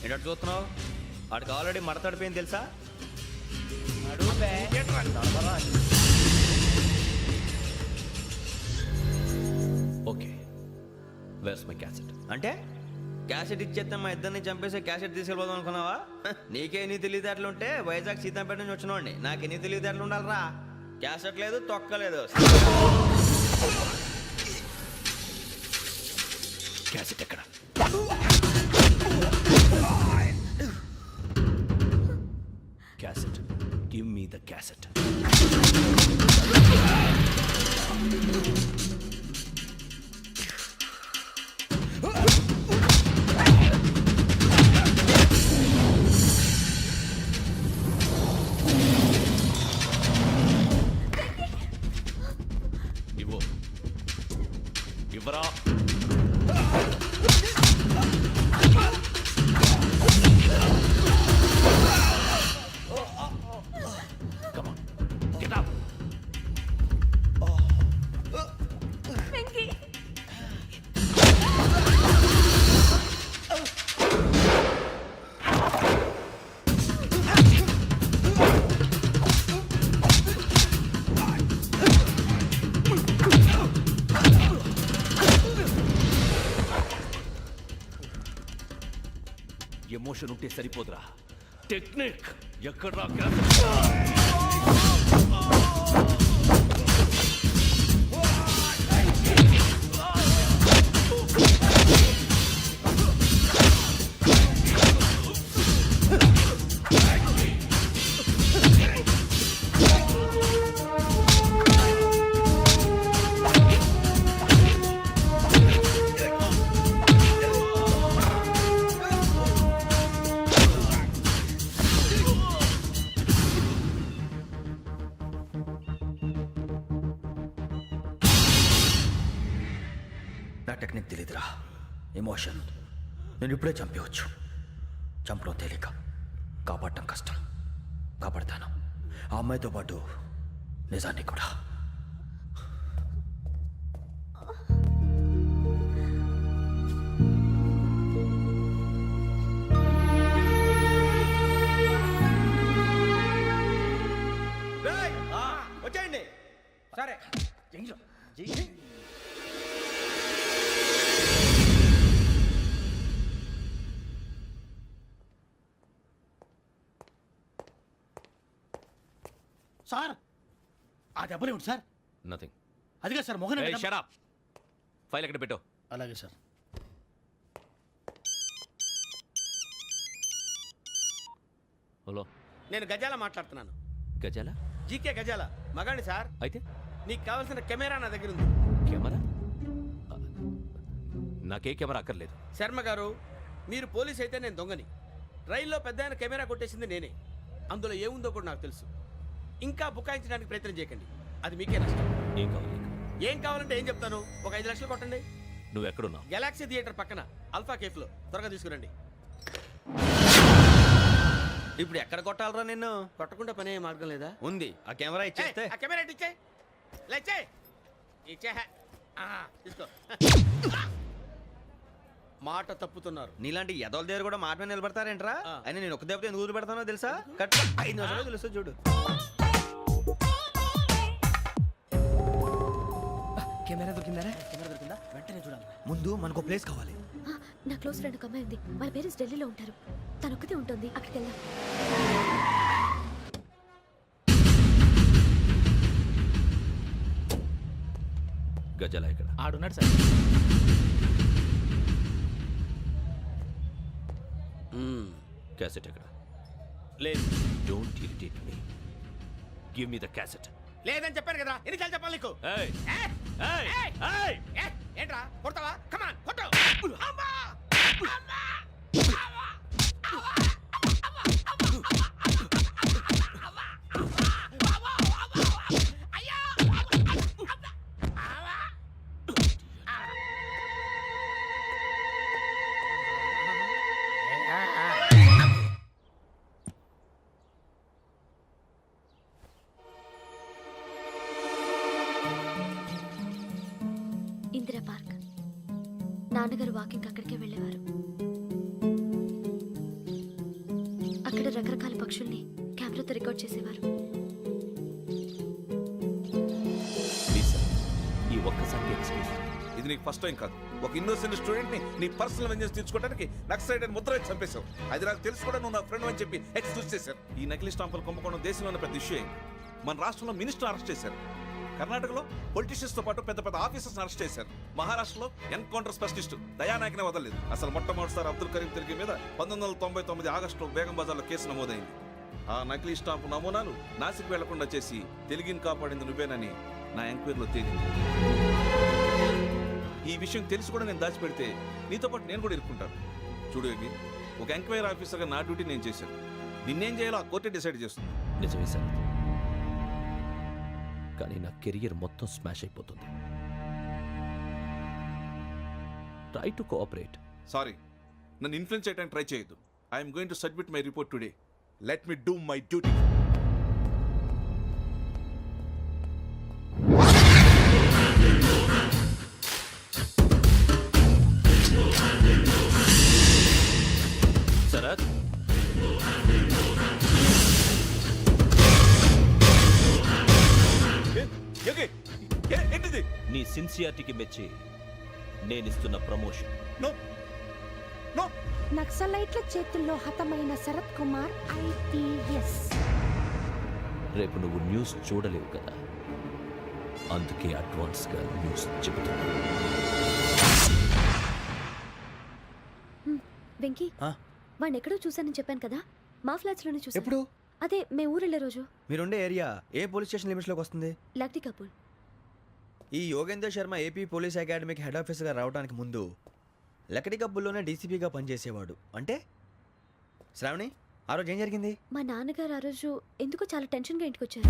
ఏంటో చూస్తున్నావు? వాడికి ఆల్రెడీ మడతడిపోయింది తెలుసా? Okay, where's my cassette? అంటే క్యాసెట్ ఇచ్చేస్తే మా ఇద్దరిని చంపేసి క్యాసెట్ తీసుకెళ్ళిపోదాం అనుకున్నావా? నీకే ఎన్ని తెలివితేటలు ఉంటే వైజాగ్ సీతంపేట నుంచి వచ్చినవాడిని నాకు ఎన్ని తెలివితేటలు ఉండాలరా? క్యాసెట్ లేదు, తొక్కలేదు. క్యాసెట్ ఎక్కడ? Cassette, give me the cassette. ఇవ్వు, ఇవ్వరా. Come on, get up. Emotion ఉంటే సరిపోదురా, టెక్నిక్ ఎక్కడ్రా? నా టెక్నిక్ తెలీదురా, ఎమోషన్. నేను ఇప్పుడే చంపేవచ్చు. చంపడం తేలిక, కాపాడటం కష్టం. కాపాడతాను ఆ అమ్మాయితో పాటు నిజాన్ని కూడా. వచ్చేయండి. సరే, సార్ ఆ దెబ్బలేమిటి సార్? నథింగ్. అదిగా sir Mohan. Shut up. File ఎక్కడ పెట్టు? అలాగే సార్. హలో, నేను గజాల మాట్లాడుతున్నాను. గజాల? జీకే గజాల మగాండి సార్. అయితే నీకు కావాల్సిన కెమెరా నా దగ్గర ఉంది. కెమెరా? నాకే కెమెరా అక్కర్లేదు. శర్మ గారు, మీరు పోలీస్ అయితే నేను దొంగని. రైల్లో పెద్ద ఆయన కెమెరా కొట్టేసింది నేనే. అందులో ఏముందో కూడా నాకు తెలుసు. ఇంకా బుకాయించడానికి ప్రయత్నం చేయకండి, అది మీకే నష్టం. ఏం కావాలి నీకు? ఏం కావాలంటే ఏం చెప్తాను, ఒక 5 లక్షలు కొట్టండి. నువ్వు ఎక్కడున్నావు? గెలాక్సీ థియేటర్ పక్కన అల్ఫా కేఫ్లో. త్వరగా తీసుకురండి. ఇప్పుడు ఎక్కడ కొట్టాలరా నిన్ను? కొట్టకుండా పనే మార్గం లేదా? ఉంది, ఆ కెమెరా ఇచ్చేస్తే. ఆ కెమెరా ఇచ్చే లేచే ఇచ్చే తీసుకో. మాట తప్పుతున్నారు. నీలాంటి ఎదల దగ్గర కూడా మాట మీద నిలబడతారేంట్రా? ఆ. అయినా నేను ఒక దెబ్బతో ఎందుకు పెడతానో తెలుసా? కట్ 5 నిమిషాలు తెలుసు చూడు. కెమెరా దొరికిందా? వెంటనే చూడాలి. ముందు మనకు ప్లేస్ కావాలి. నా క్లోజ్ ఫ్రెండ్ ఒక అమ్మాయి ఉంది. వాళ్ళ పేరెంట్స్ ఢిల్లీలో ఉంటారు. తను ఒక్కతే ఉంటుంది. అక్కడికి వెళ్దాం. గజాల ఇక్కడ ఆడున్నాడు సార్. క్యాసెట్ ఎక్కడ? లేదు. Don't irritate me. Give me the cassette. లేదని చెప్పాను కదా, ఎన్నిసార్లు చెప్పాలి నీకు? ఏయ్ ఏయ్! ఏయ్ ఏయ్! ఏయ్! ఏంట్రా కొడతావా? కమాన్ కొట్టు. అమ్మా! అమ్మా! ఇందిరా పార్క్. నాన్నగారు వాకింగ్ అక్కడికే వెళ్ళేవారు. అక్కడ రకరకాల పక్షుల్ని కెమెరాతో రికార్డ్ చేసేవారు. ప్లీజ్ సార్, ఈ ఒక్కసారి ఎక్స్క్యూజ్. ఇది నీకు ఫస్ట్ టైం కాదు. ఒక ఇన్నోసెంట్ స్టూడెంట్ ని పర్సనల్ వెంజెన్స్ తీర్చుకోవడానికి నక్సలైట్ అని ముద్ర వేసి చంపేశావు. అది నాకు తెలుసు కూడా నువ్వు నా ఫ్రెండ్ అని చెప్పి ఎక్స్క్యూజ్ చేశారు. ఈ నకిలీ స్టాంపులు కుంభకోణం దేశంలో ఉన్న పెద్ద ఇష్యూ అయింది. మన రాష్ట్రంలో మినిస్టర్ అరెస్ట్ చేశారు. కర్ణాటకలో పొలిటీషియన్స్ తో పాటు పెద్ద పెద్ద ఆఫీసర్స్ అరెస్ట్ చేశారు. మహారాష్ట్రలో ఎన్కౌంటర్ స్పెషలిస్ట్ దయానాయకనే వదలలేదు. అసలు మొట్టమొదటిసారి అబ్దుల్ కరీం తిరిగి మీద 1999 ఆగస్టులో బేగం బజార్లో కేసు నమోదైంది. ఆ నకిలీ స్టాంపు నమూనాలు నాసిక్ వెళ్లకుండా చేసి తెలుగుని కాపాడింది నువ్వేనని నా ఎంక్వైరీలో తేలింది. ఈ విషయం తెలిసి కూడా నేను దాచిపెడితే నీతో పాటు నేను కూడా ఇరుక్కుంటాను. చూడు యోగి, ఒక ఎంక్వైరీ ఆఫీసర్గా నా డ్యూటీ నేను చేశాను. నిన్నేం చేయాలో ఆ కోర్టే డిసైడ్ చేస్తుంది. నిజమే సార్, కానీ నా కెరియర్ మొత్తం స్మాష్ అయిపోతుంది. Try to cooperate. సారీ, నన్ను ఇన్ఫ్లుయెన్స్ చేయడానికి ట్రై చేయొద్దు. I'm going to submit my report today. Let me do my duty. Sharath, ఏంటిది? నీ సిన్సియారిటీకి మెచ్చి నేనిస్తున్న ప్రమోషన్. నక్సలైట్ల చేతుల్లో హతమైన శరత్ కుమార్ IPS. రేపు నువ్వు న్యూస్ చూడలేవు కదా, అందుకే అడ్వాన్స్గా న్యూస్ చెబుతున్నా. వెంకీ, వాడిని ఎక్కడో చూశానని చెప్పాను కదా, మా ఫ్లాట్స్ లోనే చూసాను. ఎప్పుడు? అదే మే ఊరెళ్ళే రోజు. మీరుండే ఏరియా ఏ పోలీస్ స్టేషన్ లిమిట్స్ లోకి వస్తుంది? లక్టీ కపూర్. ఈ యోగేందర్ శర్మ ఏపీ పోలీస్ అకాడమీకి హెడ్ ఆఫీసర్గా రావడానికి ముందు లకడి కబ్బుల్లోనే డీసీపీగా పనిచేసేవాడు. అంటే శ్రావణి, ఆ రోజు ఏం జరిగింది? మా నాన్నగారు ఆ రోజు ఎందుకో చాలా టెన్షన్గా ఇంటికి వచ్చారు.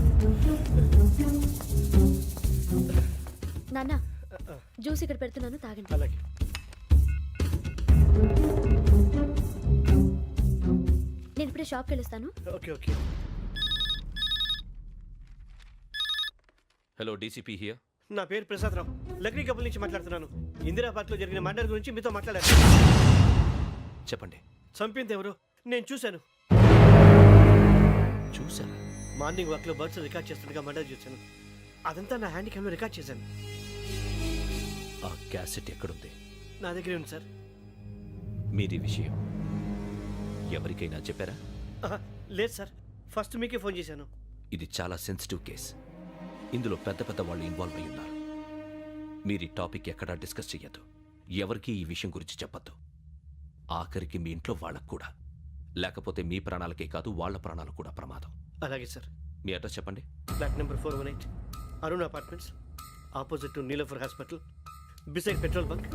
నాన్న, జ్యూస్ ఇక్కడ పెడుతున్నాను, తాగండి. అలాగే. నేను ఇప్పుడే షాప్కి వెళ్ళొస్తాను. Okay okay. Hello, DCP here. నా పేరు ప్రసాద్ రావు, లక్డీ కపుల్ నుంచి మాట్లాడుతున్నాను. ఇందిరా పార్క్ లో జరిగిన మర్డర్ గురించి మీతో మాట్లాడారు. చెప్పండి. చంపింది ఎవరు? నేను చూశాను. చూసారా? మార్నింగ్ వాక్ లో బర్డ్స్ రికార్డ్ చేస్తుండగా మర్డర్ చూశాను. అదంతా నా హ్యాండ్ క్యామ్లో రికార్డ్ చేశాను. ఆ క్యాసెట్ ఎక్కడుంది? నా దగ్గరే ఉంది సార్. మీది విషయం ఎవరికైనా చెప్పారా? లేదు సార్, ఫస్ట్ మీకే ఫోన్ చేశాను. ఇది చాలా సెన్సిటివ్ కేస్. ఇందులో పెద్ద పెద్ద వాళ్ళు ఇన్వాల్వ్ అయి ఉన్నారు. మీరు ఈ టాపిక్ ఎక్కడా డిస్కస్ చెయ్యొద్దు. ఎవరికి ఈ విషయం గురించి చెప్పొద్దు. ఆఖరికి మీ ఇంట్లో వాళ్ళకు కూడా. లేకపోతే మీ ప్రాణాలకే కాదు, వాళ్ళ ప్రాణాలు కూడా ప్రమాదం. అలాగే సార్. మీ అడ్రస్ చెప్పండి. Flat number 418, Arun apartments, opposite to Niloufer hospital, beside petrol bunk,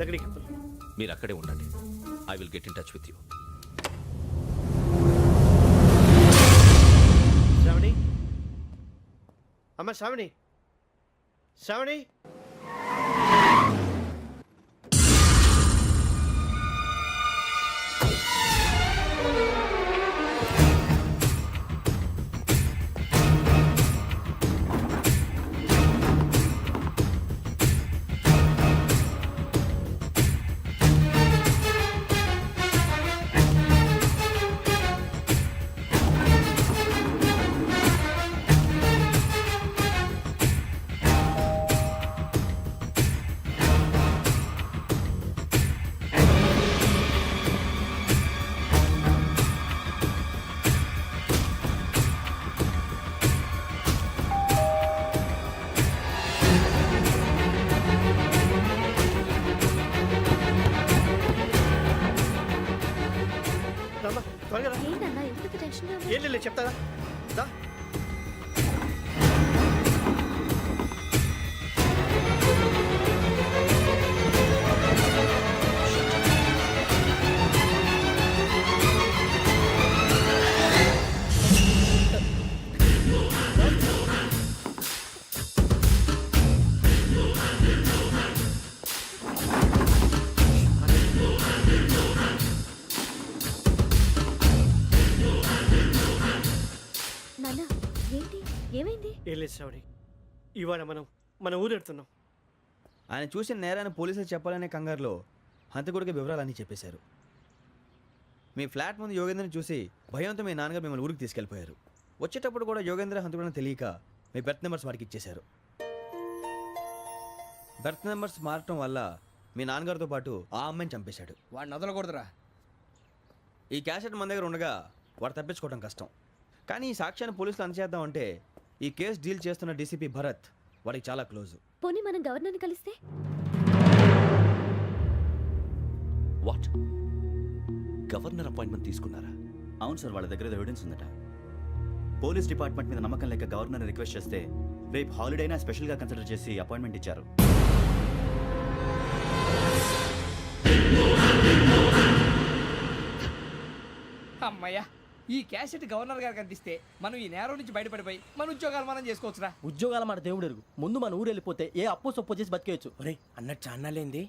ఎక్కడికి మీరు అక్కడే ఉండండి. I will get in touch with you. Shravani, అమ్మ శ్రావణి, శ్రావణి. రమ్మా, త్వరగా రా. ఏంటన్నా ఎందుకు టెన్షన్ ఏం లేదు చెప్తారా దా. నాన్న ఏంటి ఏమైంది? ఏం లేదు శ్రావణి, ఇవాళ మనం మన ఊరు వెళ్తున్నాం. ఆయన చూసిన నేరాన్ని పోలీసులు చెప్పాలనే కంగారులో హంతకుడికి వివరాలన్నీ చెప్పేశారు. మీ ఫ్లాట్ ముందు యోగేంద్రని చూసి భయంతో మీ నాన్నగారు మిమ్మల్ని ఊరికి తీసుకెళ్ళిపోయారు. వచ్చేటప్పుడు కూడా యోగేంద్ర హంతకుడని తెలియక మీ బెర్త్ నెంబర్స్ వాడికి ఇచ్చేశారు. బెర్త్ నెంబర్స్ మారటం వల్ల మీ నాన్నగారితో పాటు ఆ అమ్మాయిని చంపేశాడు. వాడిని వదలకూడదురా. ఈ క్యాసెట్ మన దగ్గర ఉండగా వాడు తప్పించుకోవడం కష్టం. కానీ ఈ సాక్ష్యాన్ని పోలీసులు అందచేద్దామంటే ఈ కేసు డీల్ చేస్తున్న డీసీపీ భరత్ వాడికి చాలా క్లోజ్. పోనీ మనం గవర్నర్ని కలిస్తే? వాట్? గవర్నర్ అపాయింట్మెంట్ తీసుకున్నారా? అవును సార్, వాళ్ళ దగ్గర ఎవిడెన్స్ ఉందట. పోలీస్ డిపార్ట్మెంట్ మీద నమ్మకం లేక గవర్నర్ రిక్వెస్ట్ చేస్తే రేపు హాలిడేనా స్పెషల్గా కన్సిడర్ చేసి అపాయింట్మెంట్ ఇచ్చారు. అమ్మయ్యా, ఈ క్యాసెట్ గవర్నర్ గారికి అందిస్తే మనం ఈ నేరం నుంచి బయటపడిపోయి మన ఉద్యోగాలు మనం చేసుకోవచ్చురా. ఉద్యోగాల మాట దేవుడు ఎరుగు. ముందు మన ఊరు వెళ్ళిపోతే ఏ అప్పు సొప్పు చేసి బతికేయచ్చు. ఒరే అన్నట్టు చాన్నాలేంది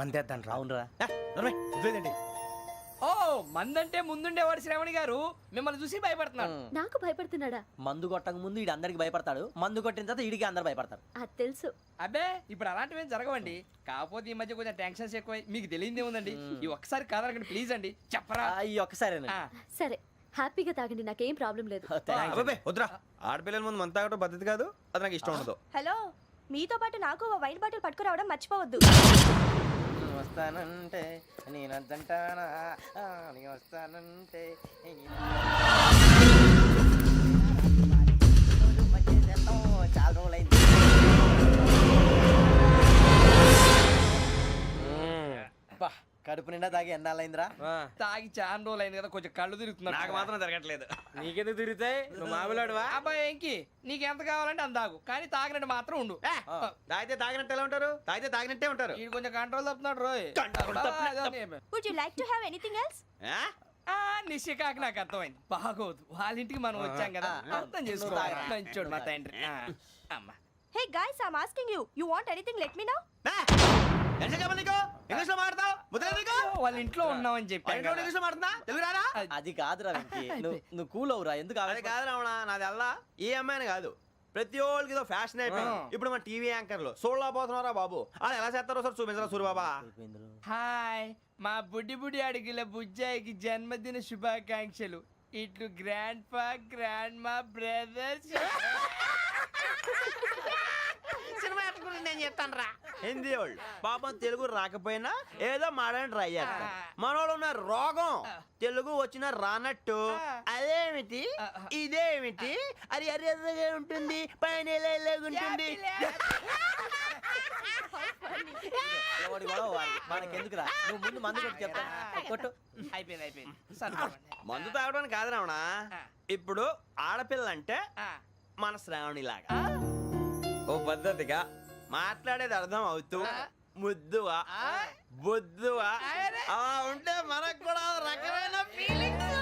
మందేద్దాం రావునరా. ఓ మందంటే ముందుండేవాడు శ్రావణి గారు మిమ్మల్ని చూసి భయపడుతున్నాడు. నాకు భయపడుతున్నాడా? మందు కొట్టక ముందు ఈడు అందరికి భయపడతాడు, మందు కొట్టిన తర్వాత ఈడికి అందరు భయపడతారు. అది తెలుసు. అబ్బే ఇప్పుడు అలాంటివి ఏం జరగవండి. కాకపోతే ఈ మధ్య కొంచెం టెన్షన్స్ ఎక్కువై మీకు తెలియదే ఉందండి. ఈ ఒక్కసారి కాదనకండి ప్లీజ్ అండి, చెప్పరా. ఈ ఒక్కసారి సరే హ్యాపీగా తాగండి, నాకేం ప్రాబ్లం లేదు. అబ్బాబే వద్దురా, ఆడపిల్లల ముందు మంత తాగడం పద్ధతి కాదు. అది నాకు ఇష్టం ఉండదు. హలో, మీతో పాటు నాకు వైట్ బాటిల్ పట్టుకురావడం మర్చిపోవద్దు. వస్తానంటే నేనంటానా, వస్తానంటే చాలా రోజులైంది. కడుపు నిండా తాగి ఎన్నాళ్ళైందిరా? తాగి చాలా రోజులు అయింది కదా, కొంచెం కళ్ళు తిరుగుతున్నాడు. నాకు మాత్రం జరగట్లేదు. నీకెందుకు తిరుగుతాయి? నువ్వు మామిలాడువా? అబ్బాయి ఏంకి నీకు ఎంత కావాలంటే అంత తాగు, కానీ తాగినట్టు మాత్రం ఉండు. తాగితే తాగినట్టు ఎలా ఉంటారు? తాగితే తాగినట్టే ఉంటారు. వీడు కొంచెం కంట్రోల్ తప్పుతున్నాడు రోయ్. Would you like to have anything else? నిశ్చికాకి నాకు అర్థమైంది. బాగోదు, వాళ్ళ ఇంటికి మనం వచ్చాం కదా, అర్థం చేసుకోవాలి. మంచోడు మా తండ్రి. అమ్మ hey guys, I am asking you, you want anything let me know. English లో మాట్లాడతావు? వాళ్ళ ఇంట్లో ఉన్నామని చెప్పాను కదా. ఇంగ్లీష్ లో మాట్లాడుతున్నా? తెలుగు రాదా? అది కాదురా వెంకీ, నువ్వు కూల్ అవురా. ఎందుకు అది కాదు రావణ, నాది అల్లా ఏ అమ్మాయిని కాదు. ప్రతి ఒళ్ళకి ఇదో ఫ్యాషన్ అయిపోయింది. ఇప్పుడు మన టీవీ యాంకర్లు సోళ్ళ పోతున్నారా బాబు. అలా ఎలా చేస్తారో సార్ చూపించరా సూరిబాబా. హాయ్, మా బుడ్డి బుడి అడిగిల బుజ్జాయికి జన్మదిన శుభాకాంక్షలు. ఇట్లు గ్రాండ్ ఫా గ్రాండ్ మా బ్రదర్స్. సినిమా గురించి నేను చెప్తాను రా. హిందీ వాళ్ళు పాపం తెలుగు రాకపోయినా ఏదో మాడని ట్రై చేస్తారు. మనోళ్ళు ఉన్న రోగం తెలుగు వచ్చిన రానట్టు అదేమిటి ఇదేమిటి అది అరిగా ఉంటుంది, పైన ఉంటుంది. మనకెందుకురా, నువ్వు ముందు మందు కొట్టి చెప్తా. కొట్టు. అయిపోయింది. మందు తాగడానికి కాదు రావణ. ఇప్పుడు ఆడపిల్లంటే మన శ్రావణి లాగా ఓ పద్ధతిగా మాట్లాడేది అర్థం అవుతూ ముద్దువా బొద్దువా అలా ఉంటే మనకు కూడా ఓ రకమైన ఫీలింగ్స్.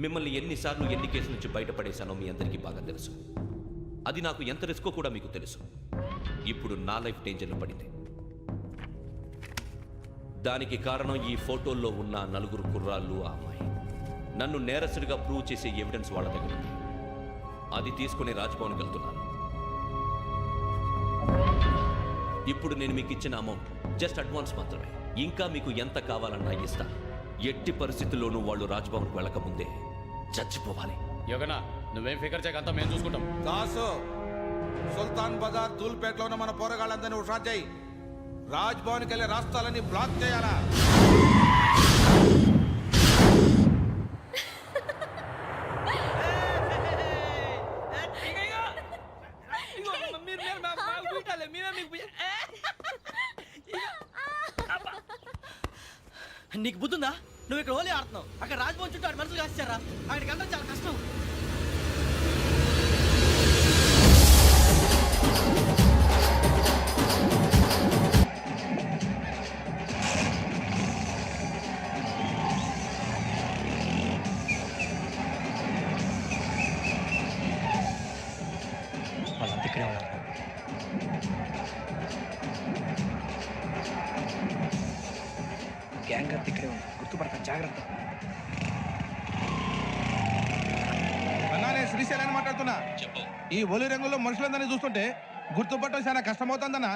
మిమ్మల్ని ఎన్నిసార్లు ఎన్ని కేసుల నుంచి బయటపడేశానో మీ అందరికీ బాగా తెలుసు. అది నాకు ఎంత రిస్కో కూడా మీకు తెలుసు. ఇప్పుడు నా లైఫ్ డేంజర్లో పడింది. దానికి కారణం ఈ ఫోటోల్లో ఉన్న 4 కుర్రాళ్ళు, ఆ అమ్మాయి. నన్ను నేరస్తుడిగా ప్రూవ్ చేసే ఎవిడెన్స్ వాళ్ళ దగ్గర ఉంది. అది తీసుకుని రాజ్భవన్కి వెళ్తున్నాను. ఇప్పుడు నేను మీకు ఇచ్చిన అమౌంట్ జస్ట్ అడ్వాన్స్ మాత్రమే. ఇంకా మీకు ఎంత కావాలన్నా ఇస్తాను. ఎట్టి పరిస్థితుల్లోనూ వాళ్ళు రాజ్భవన్కి వెళ్ళకముందే చచ్చిపోవాలి. యోగనా నువ్వేం ఫికర్ చేయకంతా మేము చూసుకుంటాం. దాసు సుల్తాన్ బజార్ ధూల్పేటలో ఉన్న మన పోరగాళ్ళందరినీ హుషారు చేయి. రాజ్ భవన్కి వెళ్ళే రాష్ట్రాలన్నీ బ్లాక్ చేయాలా? నీకు బుద్ధుందా? నువ్వు ఇక్కడ హోలీ ఆడుతున్నావు, అక్కడ రాజ్భవన్ చుట్టూ ఆడు మనుషులు కాస్తారా? అక్కడికి వెళ్ళడం చాలా కష్టం. వాళ్ళంతా ఇక్కడే ఉన్నారు. గ్యాంగ్ అంతా ఇక్కడే ఉంది, గుర్తుపడతాను, జాగ్రత్త. అన్నానే శ్రీశైలాన్ని మాట్లాడుతున్నా. ఈ ఒలి రంగులో మనుషులందరినీ చూస్తుంటే గుర్తుపట్టడం చాలా కష్టమవుతుందన్నా.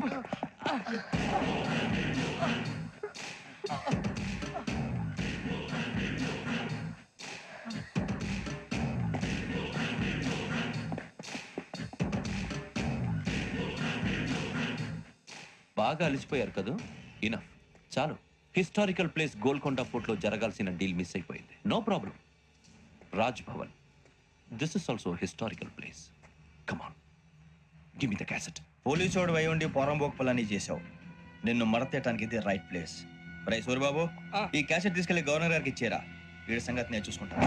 బాగా అలిసిపోయారు కదా, ఇనఫ్, చాలు. హిస్టారికల్ ప్లేస్ గోల్కొండ ఫోర్ట్లో జరగాల్సిన డీల్ మిస్ అయిపోయింది. No problem. Raj Bhavan, this is also historical place. Come on, give me the cassette. పోలీసోడు అయి ఉండి పోరంబోకు పలాని చేసావు. నిన్ను మడతేయటానికి ఇది రైట్ ప్లేస్. రై సూరిబాబు, ఈ క్యాసెట్ తీసుకెళ్లి గవర్నర్ గారికి ఇచ్చేరా. వీడి సంగతి నేను చూసుకుంటాను.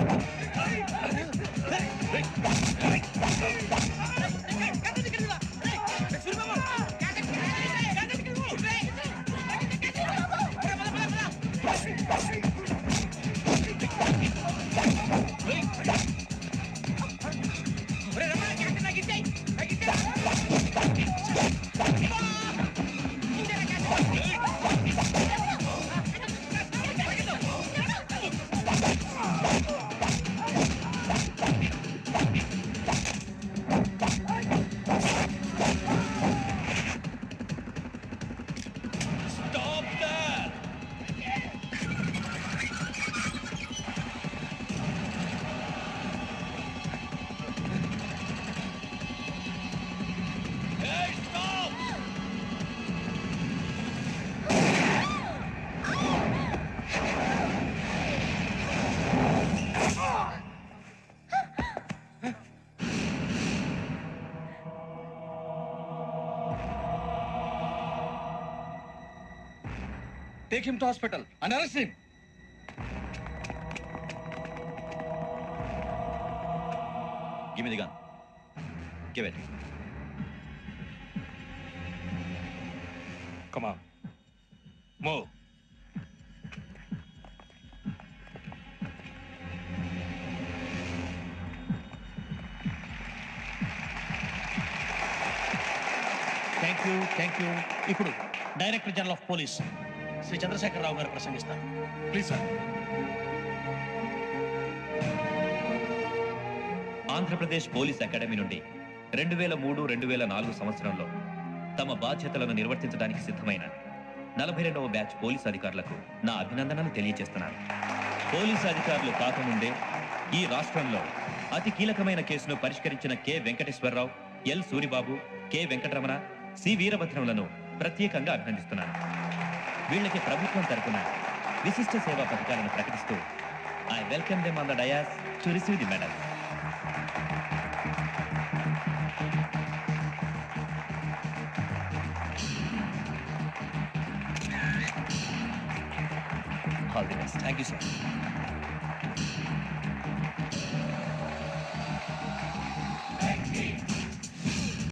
Take him to hospital and arrest him. Give me the gun. Give it. Come on. Move. Thank you. ఇప్పుడు director general of police Shri Chandrasekhara Rao garu ప్రసంగిస్తారు. Please sir. Andhra Pradesh police academy నుండి 2003-2004 సంవత్సరంలో తమ బాధ్యతలను నిర్వర్తించడానికి సిద్ధమైన 42వ బ్యాచ్ పోలీస్ అధికారులకు నా అభినందనలు తెలియజేస్తున్నాను. పోలీసు అధికారులు కాకముందే ఈ రాష్ట్రంలో అతి కీలకమైన కేసును పరిష్కరించిన K Venkateswara Rao, L Suribabu, K Venkataramana, C వీరభద్రంలను ప్రత్యేకంగా అభినందిస్తున్నాను. వీళ్ళకి ప్రభుత్వం తరపున విశిష్ట సేవా పథకాలను ప్రకటిస్తూ I welcome them on the dais to receive the medal. All the best. Thank you sir.